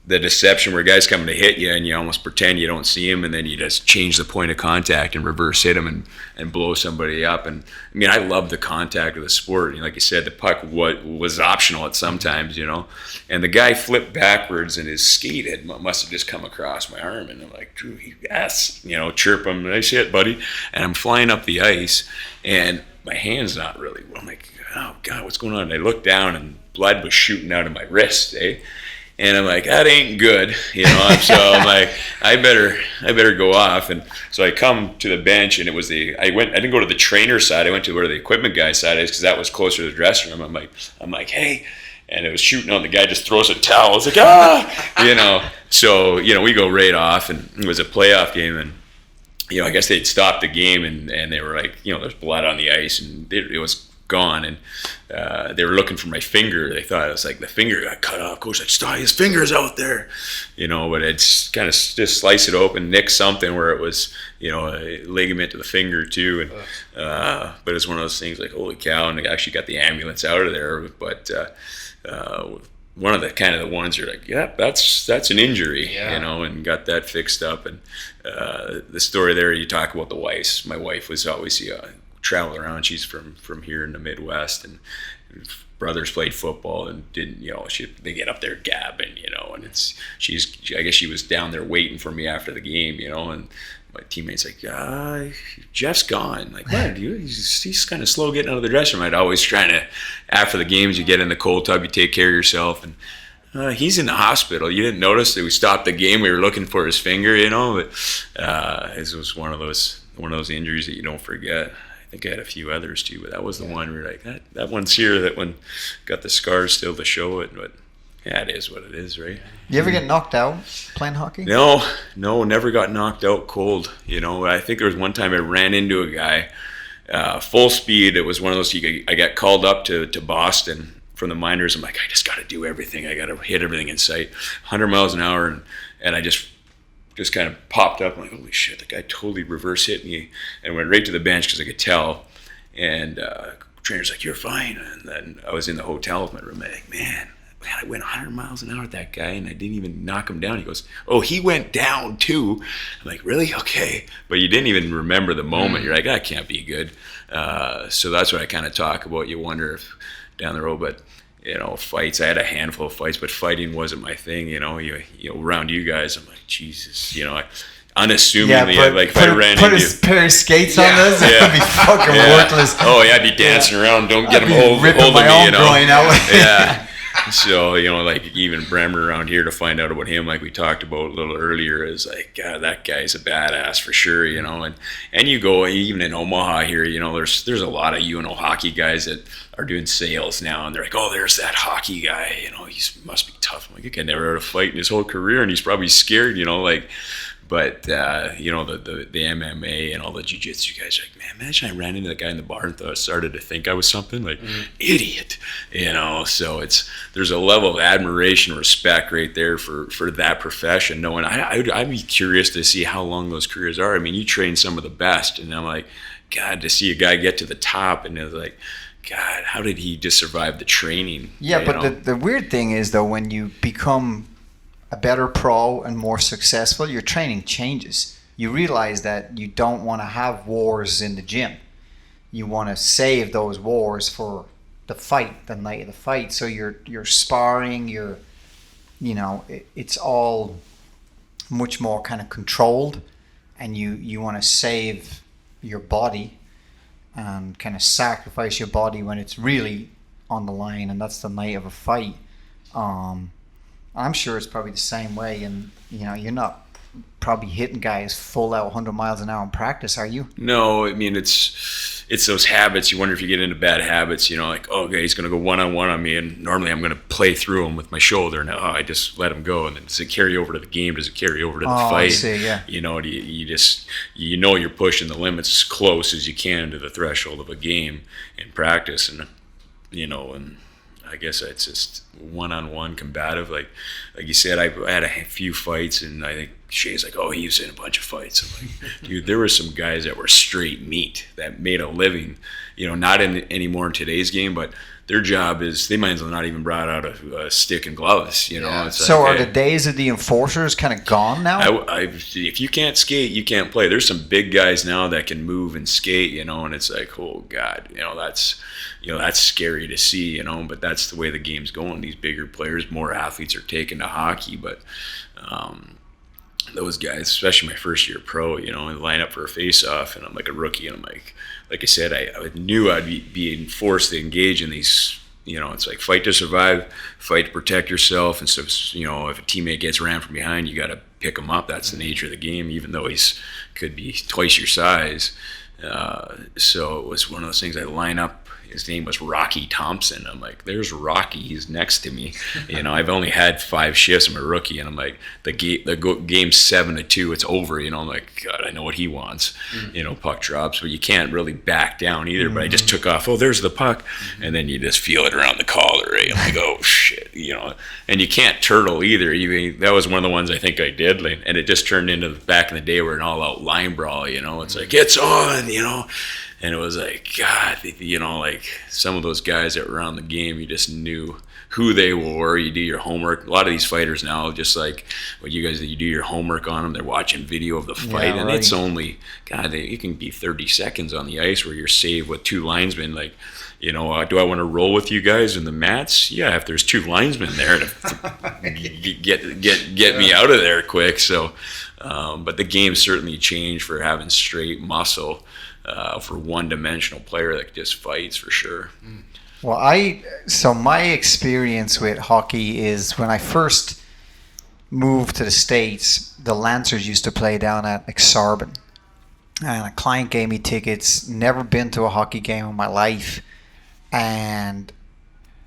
the deception where guys coming to hit you and you almost pretend you don't see him, and then you just change the point of contact and reverse hit him and blow somebody up. And I mean, I love the contact of the sport. Like you said, the puck was optional at sometimes, and the guy flipped backwards and his skate must have just come across my arm, and I'm like, Drew, yes, chirp him, nice hit, buddy. And I'm flying up the ice and my hand's not really, I'm like, oh God, what's going on? And I looked down and blood was shooting out of my wrist, And I'm like, that ain't good, So I'm like, I better go off. And so I come to the bench, and I didn't go to the trainer side. I went to where the equipment guy side is, because that was closer to the dressing room. I'm like, hey, and it was shooting out. The guy just throws a towel. I was like, ah, So we go right off, and it was a playoff game, and I guess they'd stopped the game, and they were like, there's blood on the ice, and it was gone, and they were looking for my finger. They thought it was like the finger got cut off. Coach like, his finger's out there, but it's kind of just slice it open, nick something where it was, a ligament to the finger too, and but it's one of those things like, holy cow, and they actually got the ambulance out of there. But one of the ones you're like, yeah, that's an injury, and got that fixed up. And the story there, you talk about the wife. My wife was always travel around. She's from here in the Midwest, and brothers played football and didn't, they get up there gabbing, and I guess she was down there waiting for me after the game, and my teammate's like, Jeff's gone. Like, what? He's kind of slow getting out of the dressing room. I'd always trying to, after the games, you get in the cold tub, you take care of yourself, and he's in the hospital. You didn't notice that we stopped the game. We were looking for his finger, but it was one of those injuries that you don't forget. I think I had a few others too, but that was the one where like that one's here. That one got the scars still to show it, but yeah, it is what it is, right? You ever get knocked out playing hockey? No, never got knocked out cold. I think there was one time I ran into a guy, full speed. It was one of those. I got called up to Boston from the minors. I'm like, I just got to do everything. I got to hit everything in sight, 100 miles an hour, and I just kind of popped up. I'm like, holy shit, the guy totally reverse hit me and went right to the bench because I could tell. And trainer's like, you're fine. And then I was in the hotel with my roommate, like, man, I went 100 miles an hour at that guy and I didn't even knock him down. He goes, oh, he went down too. I'm like, really? Okay. But you didn't even remember the moment. You're like, that can't be good. So that's what I kind of talk about. You wonder if down the road, but fights. I had a handful of fights, but fighting wasn't my thing. Around you guys, I'm like, Jesus. Unassumingly, if I ran into a pair of skates on this, it would be fucking worthless. Oh yeah, I'd be dancing around. Don't get them holding me. Yeah. So, even Bremer around here, to find out about him, like we talked about a little earlier, is like, God, that guy's a badass for sure, and you go, even in Omaha here, there's a lot of hockey guys that are doing sales now, and they're like, oh, there's that hockey guy, he must be tough. I'm like, that guy never had a fight in his whole career, and he's probably scared, But, the MMA and all the jiu-jitsu guys are like, man, imagine I ran into the guy in the bar and started to think I was something, like, idiot, So there's a level of admiration, respect right there for that profession. And I'd be curious to see how long those careers are. I mean, you train some of the best, and I'm like, God, to see a guy get to the top, and it's like, God, how did he just survive the training? Yeah, but the weird thing is, though, when you become a better pro and more successful, your training changes. You realize that you don't want to have wars in the gym. You want to save those wars for the fight, the night of the fight. So you're sparring, it's all much more kind of controlled, and you want to save your body and kind of sacrifice your body when it's really on the line, and that's the night of a fight. I'm sure it's probably the same way, and you're not probably hitting guys full out 100 miles an hour in practice, are you? No, I mean it's those habits. You wonder if you get into bad habits, like, oh, okay, he's going to go one-on-one on me, and normally I'm going to play through him with my shoulder, and I just let him go. And then does it carry over to the game? Does it carry over to the fight? I see, yeah. You're pushing the limits as close as you can to the threshold of a game in practice, and and I guess it's just one-on-one combative. Like you said, I had a few fights, and I think Shay's like, oh, he was in a bunch of fights. I'm like, dude, there were some guys that were straight meat that made a living, not anymore in today's game, but their job is they might as well not even brought out a stick and gloves, Yeah. It's so like, are the days of the enforcers kind of gone now? if you can't skate, you can't play. There's some big guys now that can move and skate, and it's like, oh God, that's scary to see, but that's the way the game's going. These bigger players, more athletes are taking to hockey, but those guys, especially my first year pro, I line up for a face-off, and I'm like a rookie, and I'm like I said, I knew I'd be being forced to engage in these, it's like fight to survive, fight to protect yourself, and so, if a teammate gets ran from behind, you got to pick him up. That's the nature of the game, even though could be twice your size. So it was one of those things. I line up. His name was Rocky Thompson. I'm like, there's Rocky. He's next to me. I've only had 5 shifts. I'm a rookie, and I'm like, the game's 7-2. It's over. I'm like, God, I know what he wants. Puck drops, but you can't really back down either. But I just took off. Oh, there's the puck, and then you just feel it around the collar. Right? I'm like, oh shit. And you can't turtle either. That was one of the ones I think I did, and it just turned into back in the day where an all-out line brawl. It's like, it's on. And it was like, God, like some of those guys that were on the game, you just knew who they were. You do your homework. A lot of these fighters now, just like what you guys, you do your homework on them. They're watching video of the fight, and it's only, God, it can be 30 seconds on the ice where you're saved with 2 linesmen. Like, do I want to roll with you guys in the mats? Yeah, if there's 2 linesmen there to get me out of there quick. So, but the game certainly changed for having straight muscle. For one-dimensional player that just fights, for sure. Well, so my experience with hockey is when I first moved to the States, the Lancers used to play down at Exarban. And a client gave me tickets, never been to a hockey game in my life. And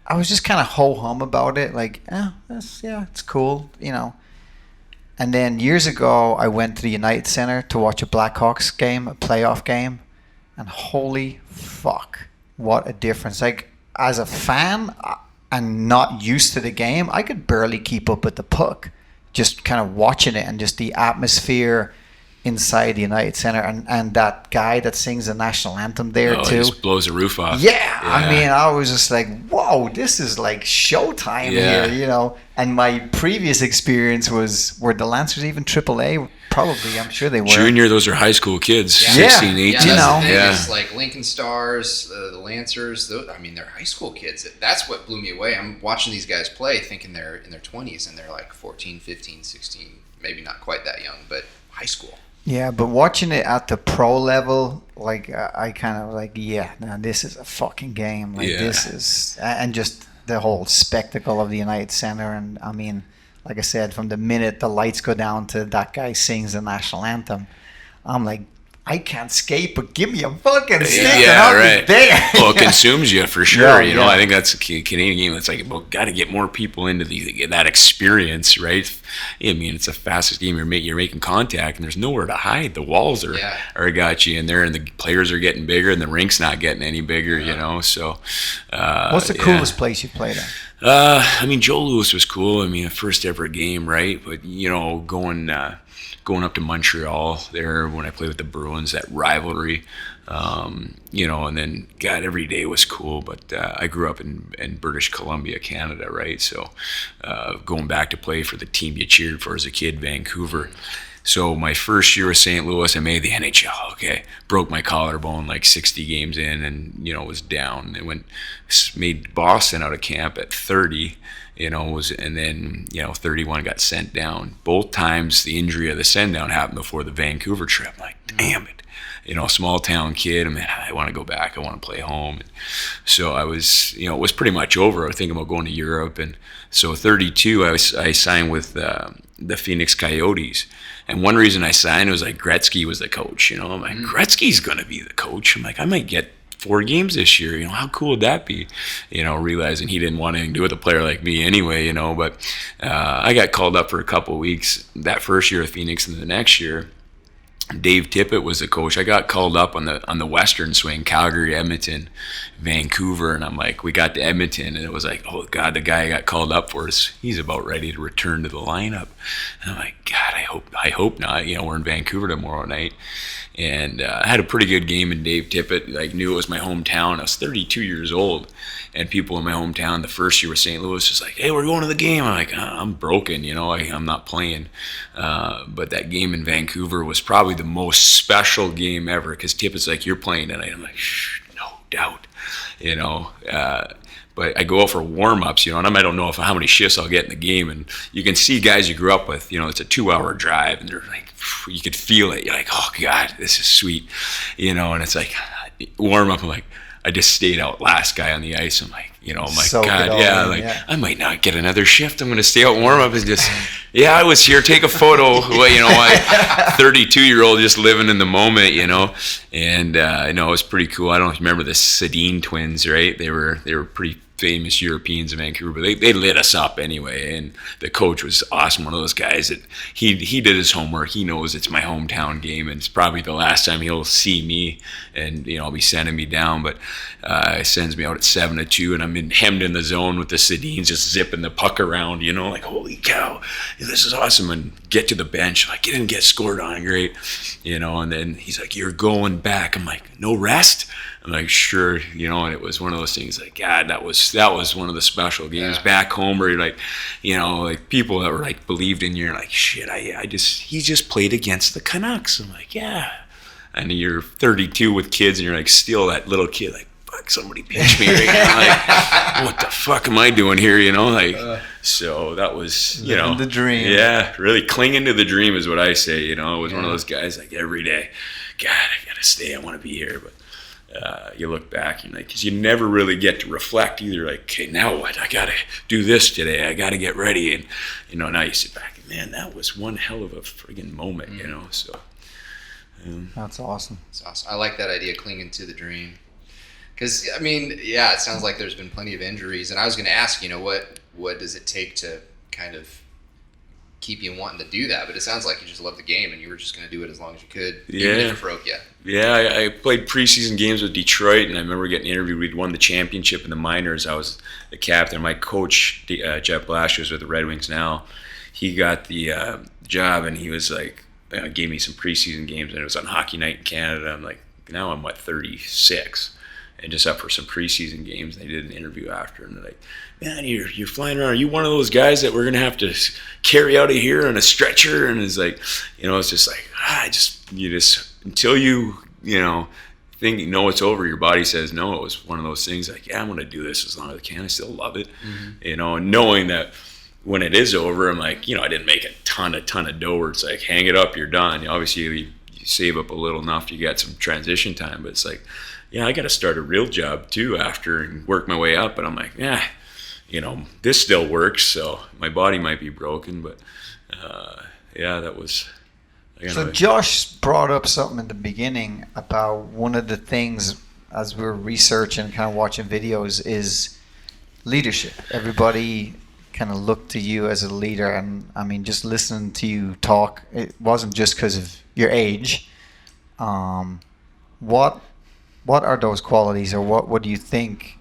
I was just kind of ho-hum about it, like, it's cool, And then years ago, I went to the United Center to watch a Blackhawks game, a playoff game. And holy fuck, what a difference. Like, as a fan and not used to the game, I could barely keep up with the puck. Just kind of watching it and just the atmosphere inside the United Center. And that guy that sings the national anthem there, too. He just blows the roof off. Yeah. I mean, I was just like, whoa, this is like showtime here, And my previous experience were the Lancers even AAA? Probably, I'm sure they were. Junior, those are high school kids, 16, 18. It's like Lincoln Stars, the Lancers. They're high school kids. That's what blew me away. I'm watching these guys play, thinking they're in their 20s, and they're like 14, 15, 16, maybe not quite that young, but high school. Yeah, but watching it at the pro level, like, I kind of like, this is a fucking game. Like, this is, and just the whole spectacle of the United Center, and I mean, like I said, from the minute the lights go down to that guy sings the national anthem, I'm like, I can't skate, but give me a fucking stick and I'll be there. Well, it consumes you for sure. I think that's a Canadian game. It's like, got to get more people into that experience, right? I mean, it's the fastest game. You're making contact, and there's nowhere to hide. The walls are got you in there, and the players are getting bigger, and the rink's not getting any bigger. So, what's the coolest place you played at? Joe Louis was cool. First ever game, right? But going up to Montreal there when I played with the Bruins, that rivalry, and then, God, every day was cool. But I grew up in British Columbia, Canada, right? So going back to play for the team you cheered for as a kid, Vancouver, So my first year with St. Louis, I made the NHL. Okay, broke my collarbone like 60 games in, and was down. I made Boston out of camp at 30. And then 31 got sent down. Both times the injury of the send down happened before the Vancouver trip. I'm like, damn it. Small town kid. I want to go back. I want to play home. And so I was, it was pretty much over. I was thinking about going to Europe. And so 32, I signed with the Phoenix Coyotes. And one reason I signed was like Gretzky was the coach. I'm like, Gretzky's going to be the coach. I'm like, I might get 4 games this year. How cool would that be? Realizing he didn't want anything to do with a player like me anyway. But I got called up for a couple of weeks that first year with Phoenix, and the next year Dave Tippett was the coach. I got called up on the Western swing, Calgary, Edmonton, Vancouver, and I'm like, we got to Edmonton, and it was like, oh God, the guy I got called up for he's about ready to return to the lineup. And I'm like, God, I hope not. We're in Vancouver tomorrow night, and I had a pretty good game. And Dave Tippett knew it was my hometown. I was 32 years old, and people in my hometown the first year with St. Louis was like, hey, we're going to the game. I'm like, I'm broken. I'm not playing. But that game in Vancouver was probably the most special game ever, because Tippett's like, you're playing tonight. I'm like, no doubt. But I go out for warm-ups, and I don't know how many shifts I'll get in the game. And you can see guys you grew up with, it's a 2-hour drive, and they're like, you could feel it. You're like, oh God, this is sweet, and it's like warm-up. I'm like, I just stayed out last guy on the ice. I'm like, my God, yeah, I might not get another shift. I'm going to stay out warm-up and just, I was here, take a photo. I 32-year-old just living in the moment, and it was pretty cool. I don't know if you remember the Sedin twins, right? They were pretty famous Europeans in Vancouver, but they lit us up anyway. And the coach was awesome, one of those guys that he did his homework. He knows it's my hometown game, and it's probably the last time he'll see me, and I'll be sending me down. But he sends me out at 7-2, and I'm hemmed in the zone with the Sedins, just zipping the puck around, like, holy cow, this is awesome. And get to the bench, like, get in, get scored on, great, and then he's like, you're going back. I'm like, no rest? I'm like, sure, and it was one of those things like, God, that was one of the special games back home where you're like, like people that were like believed in you. You're like, shit, he just played against the Canucks. I'm like, yeah. And you're 32 with kids, and you're like still that little kid, like, fuck, somebody pinch me right now. Like, what the fuck am I doing here? So that was, the dream. Yeah, really clinging to the dream is what I say. It was one of those guys like every day, God, I gotta stay. I want to be here, but. You look back, because you never really get to reflect either. Like, okay, now what? I gotta do this today. I gotta get ready, and now you sit back and, man, that was one hell of a friggin' moment, So that's awesome. It's awesome. I like that idea, clinging to the dream, because it sounds like there's been plenty of injuries, and I was going to ask, what does it take to kind of keep you wanting to do that? But it sounds like you just love the game, and you were just going to do it as long as you could, even if it broke you. Yeah, I played preseason games with Detroit, and I remember getting interviewed. We'd won the championship in the minors. I was the captain. My coach, Jeff Blash, who's with the Red Wings now, he got the job, and he was like, gave me some preseason games, and it was on Hockey Night in Canada. I'm like, now I'm 36, and just up for some preseason games. They did an interview after, and they're like, man, you're flying around. Are you one of those guys that we're going to have to carry out of here on a stretcher? And it's like, it's just like, until you think it's over, your body says no. It was one of those things like, I'm going to do this as long as I can. I still love it, and knowing that when it is over, I'm like, I didn't make a ton of dough where it's like, hang it up, you're done. Obviously, you save up a little enough, you got some transition time, but it's like, I got to start a real job too after and work my way up. But I'm like, this still works. So my body might be broken, but that was. So Josh brought up something in the beginning about one of the things as we were researching and kind of watching videos is leadership. Everybody kind of looked to you as a leader, and just listening to you talk, it wasn't just because of your age. What are those qualities, or what do you think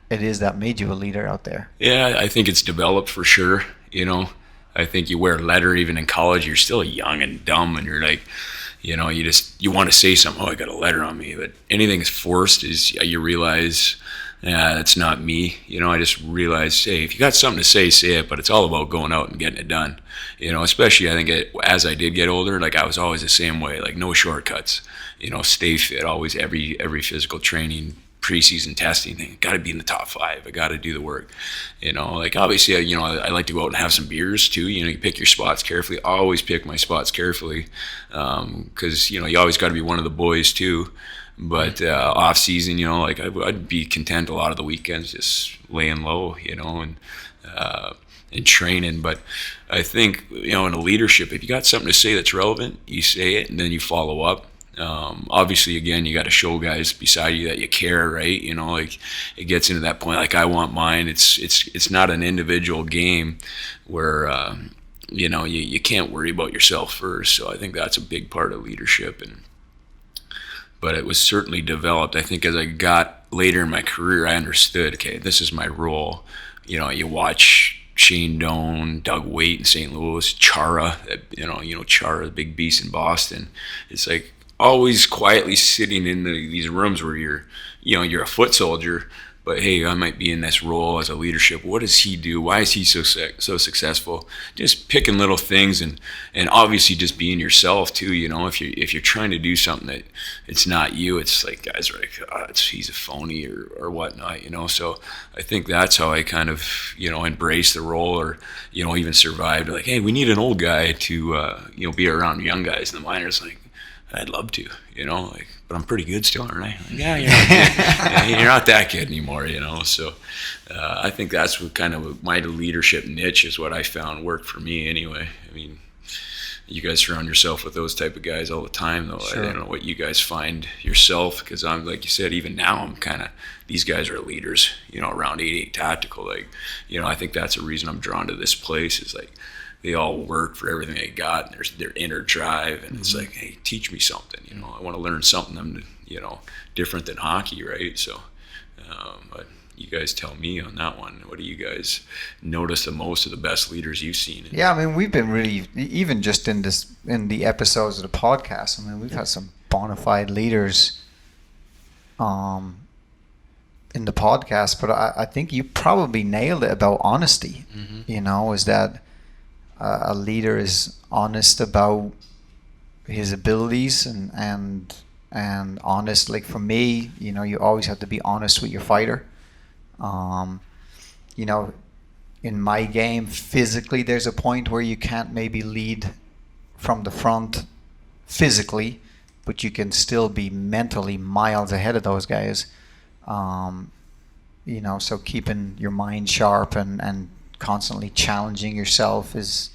it is that made you a leader out there? Yeah, I think it's developed for sure. I think you wear a letter even in college. You're still young and dumb, and you're like, you want to say something. Oh, I got a letter on me. But anything that's forced is you realize yeah, that's not me. I just realized, hey, if you got something to say it, but it's all about going out and getting it done. Especially I think as I did get older, like I was always the same way, like no shortcuts. Stay fit, always every physical training, preseason testing, got to be in the top 5. I got to do the work. Like obviously, I like to go out and have some beers too. You pick your spots carefully. Always pick my spots carefully, because you always got to be one of the boys too. But off season, like I'd be content a lot of the weekends just laying low, and training. But I think in a leadership, if you got something to say that's relevant, you say it and then you follow up. Obviously, again, you got to show guys beside you that you care, right? Like it gets into that point. Like I want mine. It's not an individual game where you can't worry about yourself first. So I think that's a big part of leadership. But it was certainly developed. I think as I got later in my career, I understood. Okay, this is my role. You watch Shane Doan, Doug Waite in St. Louis, Chara. Chara, the big beast in Boston. It's like always quietly sitting in these rooms where you're a foot soldier, but hey, I might be in this role as a leadership. What does he do? Why is he so successful? Just picking little things and obviously just being yourself too. If you're trying to do something that it's not you, it's like guys are like, he's a phony or whatnot. So I think that's how I kind of embrace the role, or even survived. Like, hey, we need an old guy to be around young guys in the minors. Like, I'd love to, but I'm pretty good still, aren't I? Like, yeah, you're not that good anymore, So I think that's what kind of my leadership niche is what I found worked for me anyway. I mean, you guys surround yourself with those type of guys all the time, though. Sure. I don't know what you guys find yourself, because I'm, like you said, even now I'm kind of, these guys are leaders, around 88 Tactical. Like, I think that's a reason I'm drawn to this place is like, they all work for everything they got, and there's their inner drive, and it's like, hey, teach me something. I want to learn something, different than hockey, right? So, but you guys tell me on that one. What do you guys notice the most of the best leaders you've seen? Yeah, I mean, we've been really, even just in the episodes of the podcast. I mean, we've had some bona fide leaders, in the podcast. But I think you probably nailed it about honesty. Is that a leader is honest about his abilities and honest. Like for me, you always have to be honest with your fighter. In my game, physically, there's a point where you can't maybe lead from the front physically, but you can still be mentally miles ahead of those guys. So keeping your mind sharp and constantly challenging yourself is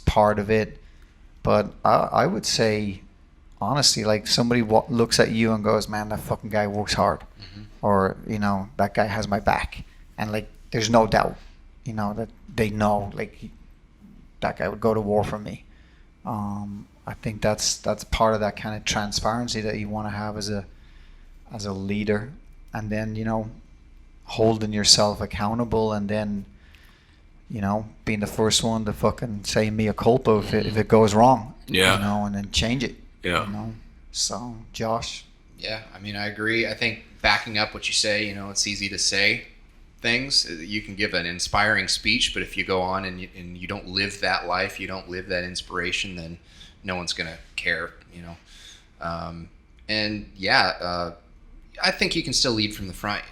part of it. But I would say, honestly, like somebody looks at you and goes, man, that fucking guy works hard. Or, that guy has my back. And like, there's no doubt, that they know, like, that guy would go to war for me. I think that's part of that kind of transparency that you want to have as a leader. And then, holding yourself accountable, and then being the first one to fucking say mea culpa if it goes wrong. Yeah. And then change it. Yeah. So, Josh. Yeah, I mean, I agree. I think backing up what you say, it's easy to say things. You can give an inspiring speech, but if you go on and you don't live that life, you don't live that inspiration, then no one's going to care, And yeah, I think you can still lead from the front.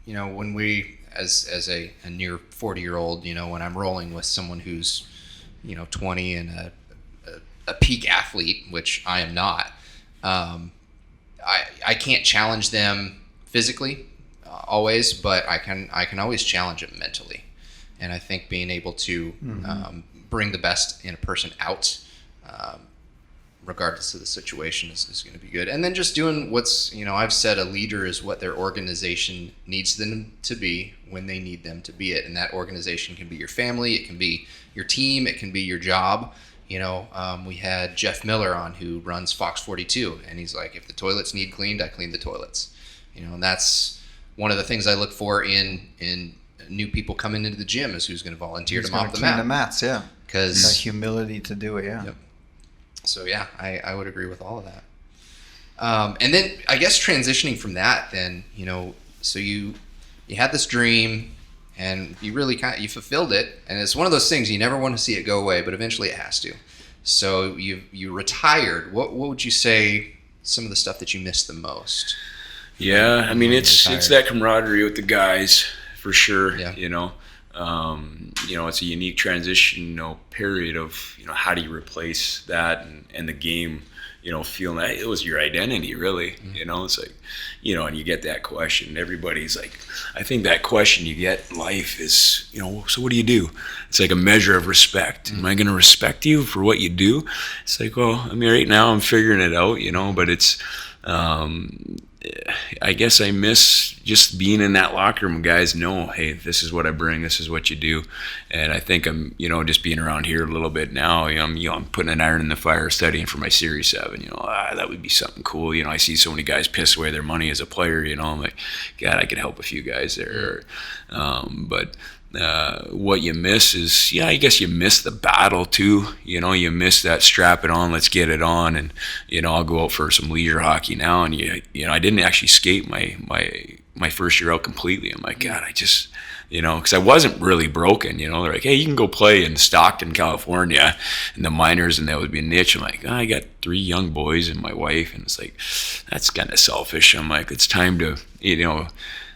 When we, as a near 40-year-old, when I'm rolling with someone who's, 20 and a peak athlete, which I am not, I can't challenge them physically always, but I can always challenge them mentally. And I think being able to bring the best in a person out, regardless of the situation, is going to be good. And then just doing what's, I've said a leader is what their organization needs them to be when they need them to be it. And that organization can be your family, it can be your team, it can be your job. We had Jeff Miller on, who runs Fox 42, and he's like, if the toilets need cleaned, I clean the toilets. And that's one of the things I look for in new people coming into the gym, is who's going to volunteer to mop the mat. Clean the mats, yeah. Because the humility to do it, yeah. Yep. So yeah, I would agree with all of that. And then I guess transitioning from that, then so you had this dream, and you really you fulfilled it, and it's one of those things you never want to see it go away, but eventually it has to. So you retired. What would you say some of the stuff that you missed the most? Yeah, I mean it's that camaraderie with the guys for sure. Yeah. It's a unique transition, period of how do you replace that and the game, feeling that it was your identity really. Mm-hmm. It's like, and you get that question. Everybody's like, I think that question you get in life is, so what do you do? It's like a measure of respect. Mm-hmm. Am I going to respect you for what you do? It's like, well, I mean, right now I'm figuring it out, but it's, I guess I miss just being in that locker room. Guys know, hey, this is what I bring. This is what you do. And I think I'm, just being around here a little bit now. I'm putting an iron in the fire, studying for my Series 7. That would be something cool. I see so many guys piss away their money as a player. I'm like, God, I could help a few guys there. But what you miss is, I guess you miss the battle too. You miss that strap it on, let's get it on. And, I'll go out for some leisure hockey now. And, I didn't actually skate my first year out completely. I'm like, God, I just, because I wasn't really broken. They're like, hey, you can go play in Stockton, California in the minors, and that would be a niche. I'm like, I got 3 young boys and my wife. And it's like, that's kind of selfish. I'm like, it's time to,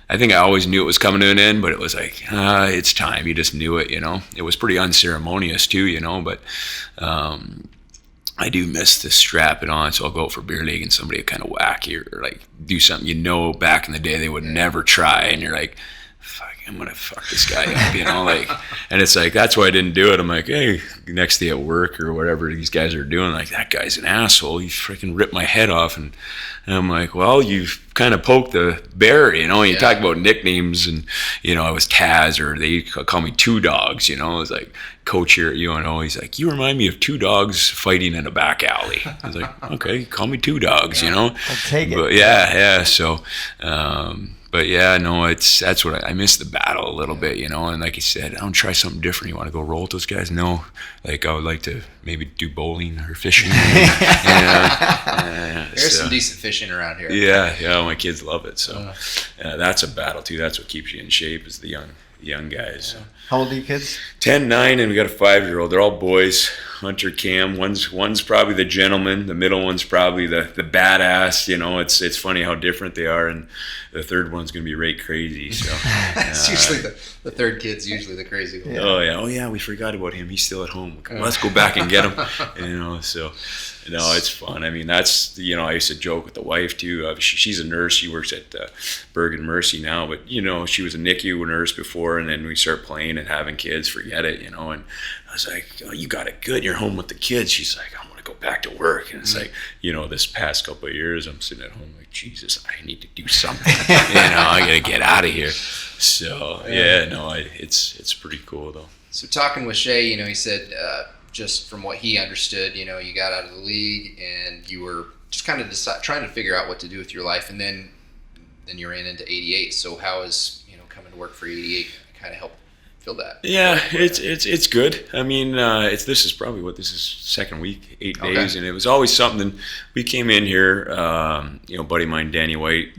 I think I always knew it was coming to an end, but it was like, it's time. You just knew it, It was pretty unceremonious too, but I do miss the strap it on. So I'll go out for beer league and somebody will kind of whack you or like do something, back in the day they would never try. And you're like, fuck, I'm going to fuck this guy up, and it's like, that's why I didn't do it. I'm like, hey, next day at work or whatever these guys are doing, like, that guy's an asshole. He freaking ripped my head off. And I'm like, well, you've kind of poked the bear, You talk about nicknames and, I was Taz, or they call me Two Dogs, It was like, coach here at UNO, he's like, you remind me of 2 dogs fighting in a back alley. I was like, okay, call me Two Dogs, I'll take it. But yeah. So, but yeah, no, that's what I miss the battle a little bit, And like you said, I don't try something different. You want to go roll with those guys? No. Like, I would like to maybe do bowling or fishing. There's some decent fishing around here. Yeah, my kids love it. So that's a battle too. That's what keeps you in shape, is the young guys. Yeah. How old are you kids? 10, 9, and we got a 5-year-old. They're all boys. Hunter, Cam. One's probably the gentleman. The middle one's probably the badass. It's funny how different they are, and the third one's gonna be right crazy. So it's usually the third kid's usually the crazy one. Oh yeah, we forgot about him. He's still at home. Let's go back and get him. So. No, it's fun. I mean, that's, I used to joke with the wife too. She's a nurse. She works at Bergen Mercy now, but she was a NICU nurse before, and then we start playing and having kids. Forget it, And I was like, oh, you got it good. You're home with the kids. She's like, I want to go back to work. And it's like, this past couple of years, I'm sitting at home like, Jesus, I need to do something. I got to get out of here. So yeah, no, it's pretty cool though. So talking with Shay, he said. Just from what he understood, you got out of the league and you were just kind of trying to figure out what to do with your life, and then you ran into 88. So how is coming to work for 88 kind of help fill that? Yeah, it's good. I mean, this is second week, 8 days, and it was always something. We came in here, buddy of mine, Danny White.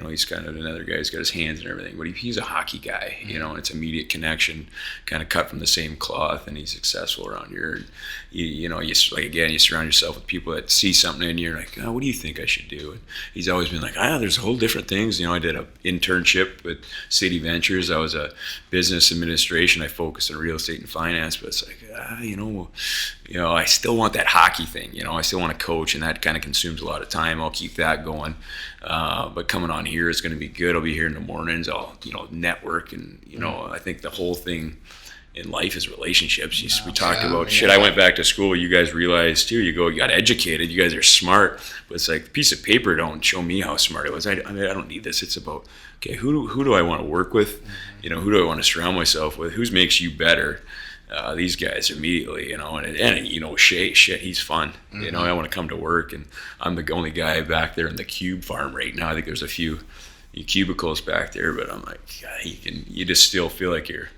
He's kind of another guy. He's got his hands and everything, but he's a hockey guy. And it's immediate connection, kind of cut from the same cloth, and he's successful around here. You surround yourself with people that see something in you. You're like, oh, what do you think I should do? And he's always been like, there's whole different things. I did an internship with City Ventures. I was a business administration. I focused on real estate and finance, but it's like, I still want that hockey thing. I still want to coach, and that kind of consumes a lot of time. I'll keep that going. But coming on here is going to be good. I'll be here in the mornings. I'll, network, and I think the whole thing in life is relationships. We talked about shit. I went back to school. You guys realized too. You got educated. You guys are smart, but it's like a piece of paper don't show me how smart it was. I don't need this. It's about, okay, who do I want to work with? Who do I want to surround myself with? Who makes you better? These guys immediately, and Shay, shit, he's fun. I want to come to work, and I'm the only guy back there in the cube farm right now. I think there's a few cubicles back there, but I'm like, God, you just still feel like you're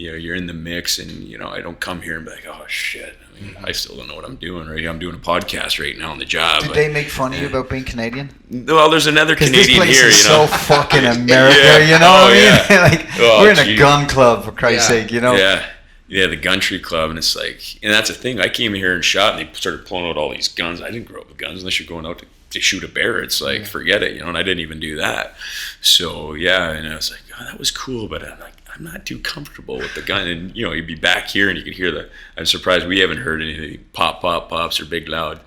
you're in the mix, and I don't come here and be like, oh shit. I mean, I still don't know what I'm doing. Right, I'm doing a podcast right now on the job. Did they make fun of you about being Canadian? Well, there's another Canadian this place here. Is so fucking America. You know what I mean? We're in a gun club, for Christ's sake. Yeah, the Country Club, and it's like, and that's the thing. I came here and shot, and they started pulling out all these guns. I didn't grow up with guns unless you're going out to shoot a bear. It's like, forget it, and I didn't even do that. So yeah, and I was like, oh, that was cool, but I'm like, I'm not too comfortable with the gun. And you'd be back here, and you could hear I'm surprised we haven't heard anything pops or big loud.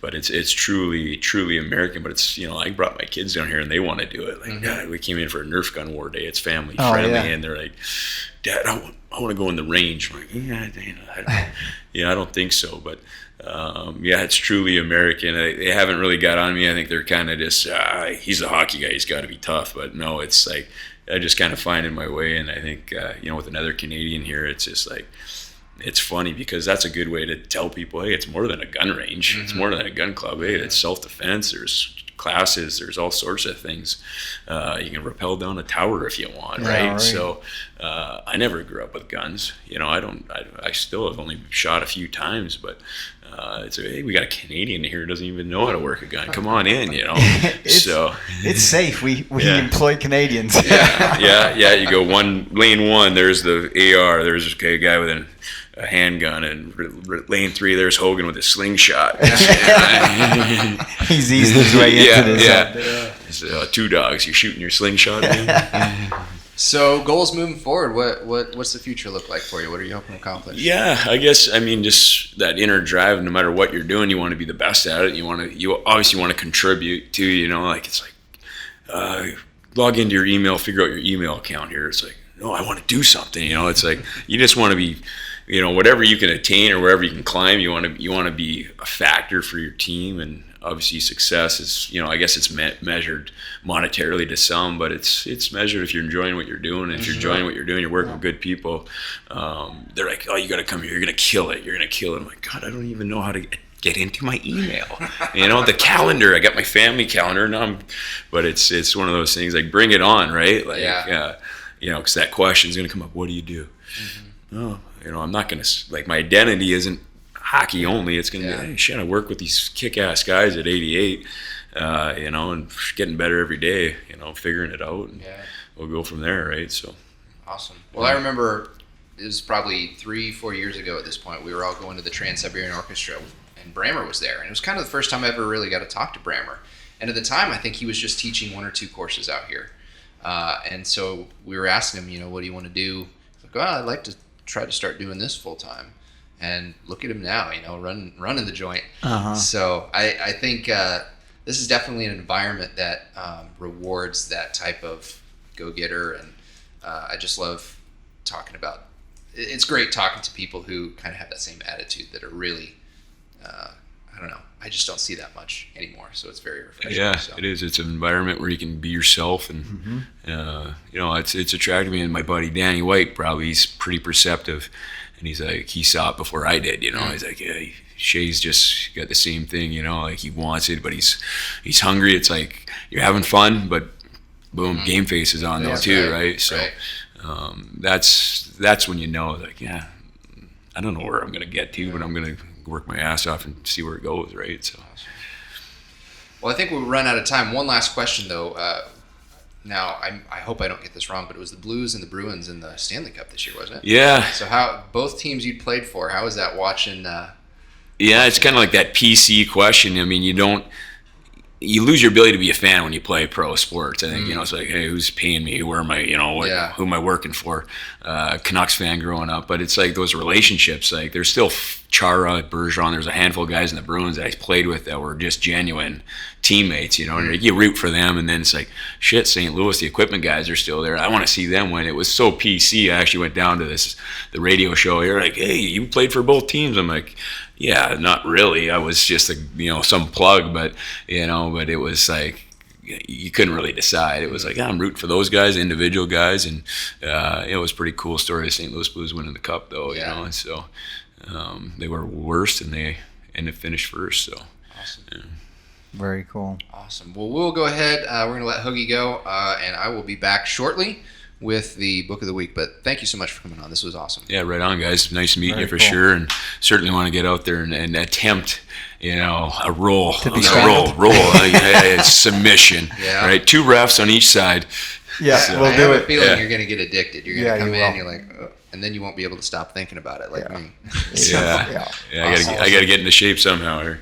But it's truly American. But it's I brought my kids down here, and they want to do it. Like, God, we came in for a Nerf gun war day. It's family friendly, and they're like, Dad, I want to go in the range. I'm like, I don't think so. But it's truly American. They haven't really got on me. I think they're kind of just, he's a hockey guy. He's got to be tough. But no, it's like I just kind of find my way. And I think with another Canadian here, it's just like, it's funny because that's a good way to tell people, hey, it's more than a gun range. It's more than a gun club. Hey, it's self-defense. There's classes. There's all sorts of things. You can rappel down a tower if you want, right? So I never grew up with guns. I still have only shot a few times, but it's hey, we got a Canadian here who doesn't even know how to work a gun. Come on in, it's safe. We employ Canadians. You go lane one. There's the AR. There's a guy with a handgun, and lane 3 there's Hoggan with a slingshot. He's easing his way into this. It's 2 dogs. You're shooting your slingshot. So goals moving forward, what's the future look like for you? What are you hoping to accomplish? Yeah, I guess just that inner drive. No matter what you're doing, you want to be the best at it. You obviously want to contribute too. Like it's like log into your email, figure out your email account here. It's like, no, I want to do something. It's like you just want to be. Whatever you can attain or wherever you can climb, you want to be a factor for your team. And obviously success is, I guess it's measured monetarily to some, but it's measured if you're enjoying what you're doing. And if you're enjoying what you're doing, you're working with good people. They're like, oh, you got to come here. You're going to kill it. You're going to kill it. I'm like, God, I don't even know how to get into my email. The calendar, I got my family calendar but it's one of those things like bring it on, right? Like, because that question is going to come up. What do you do? Oh, I'm not going to, like, my identity isn't hockey only. It's going to be, hey, shit, I work with these kick-ass guys at 88, and getting better every day, figuring it out. And we'll go from there, right? So. Awesome. Well, I remember it was probably 3-4 years ago at this point. We were all going to the Trans-Siberian Orchestra, and Brammer was there. And it was kind of the first time I ever really got to talk to Brammer. And at the time, I think he was just teaching 1 or 2 courses out here. And so we were asking him, what do you want to do? He's like, well, I'd like to try to start doing this full time, and look at him now, running the joint. So I think this is definitely an environment that rewards that type of go-getter, and I just love talking about. It's great talking to people who kind of have that same attitude that are really, I don't know. I just don't see that much anymore, so it's very refreshing. Yeah, it is. It's an environment where you can be yourself, and it's attracted me. And my buddy Danny White, probably, he's pretty perceptive, and he's like, he saw it before I did. He's like, yeah, Shay's just got the same thing. Like he wants it, but he's hungry. It's like you're having fun, but boom, game face is on though too, right? So that's when like, yeah, I don't know where I'm gonna get to, but I'm gonna work my ass off and see where it goes, right? So. Well, I think we've run out of time. One last question, though. Now, I hope I don't get this wrong, but it was the Blues and the Bruins in the Stanley Cup this year, wasn't it? Yeah. So both teams you played for, how was that watching? It's kind of like that PC question. I mean, you lose your ability to be a fan when you play pro sports. I think, it's like, hey, who's paying me? Where am I, who am I working for? Canucks fan growing up. But it's like those relationships, like there's still Chara, Bergeron, there's a handful of guys in the Bruins that I played with that were just genuine teammates, and you root for them, and then it's like, shit, St. Louis, the equipment guys are still there. I want to see them win. It was so PC. I actually went down to the radio show here, like, hey, you played for both teams. I'm like, yeah, not really. I was just some plug, but it was like you couldn't really decide. It was like, I'm rooting for those guys, individual guys, and it was a pretty cool story of St. Louis Blues winning the cup, though. And so they were worst, and they ended up finished first. So awesome. Yeah. Very cool. Awesome. Well, we'll go ahead. We're going to let Hoogie go, and I will be back shortly with the book of the week. But thank you so much for coming on. This was awesome. Yeah, right on, guys. Nice meeting you for cool. sure, and certainly want to get out there and attempt, a roll, submission. Yeah. Right, 2 refs on each side. Yeah, So, we'll I do have a it. feeling Yeah. you're going to get addicted. You're going Yeah, to come you in, will. you're like, "Ugh," and then you won't be able to stop thinking about it like me. Yeah, Yeah. I got to get into shape somehow here.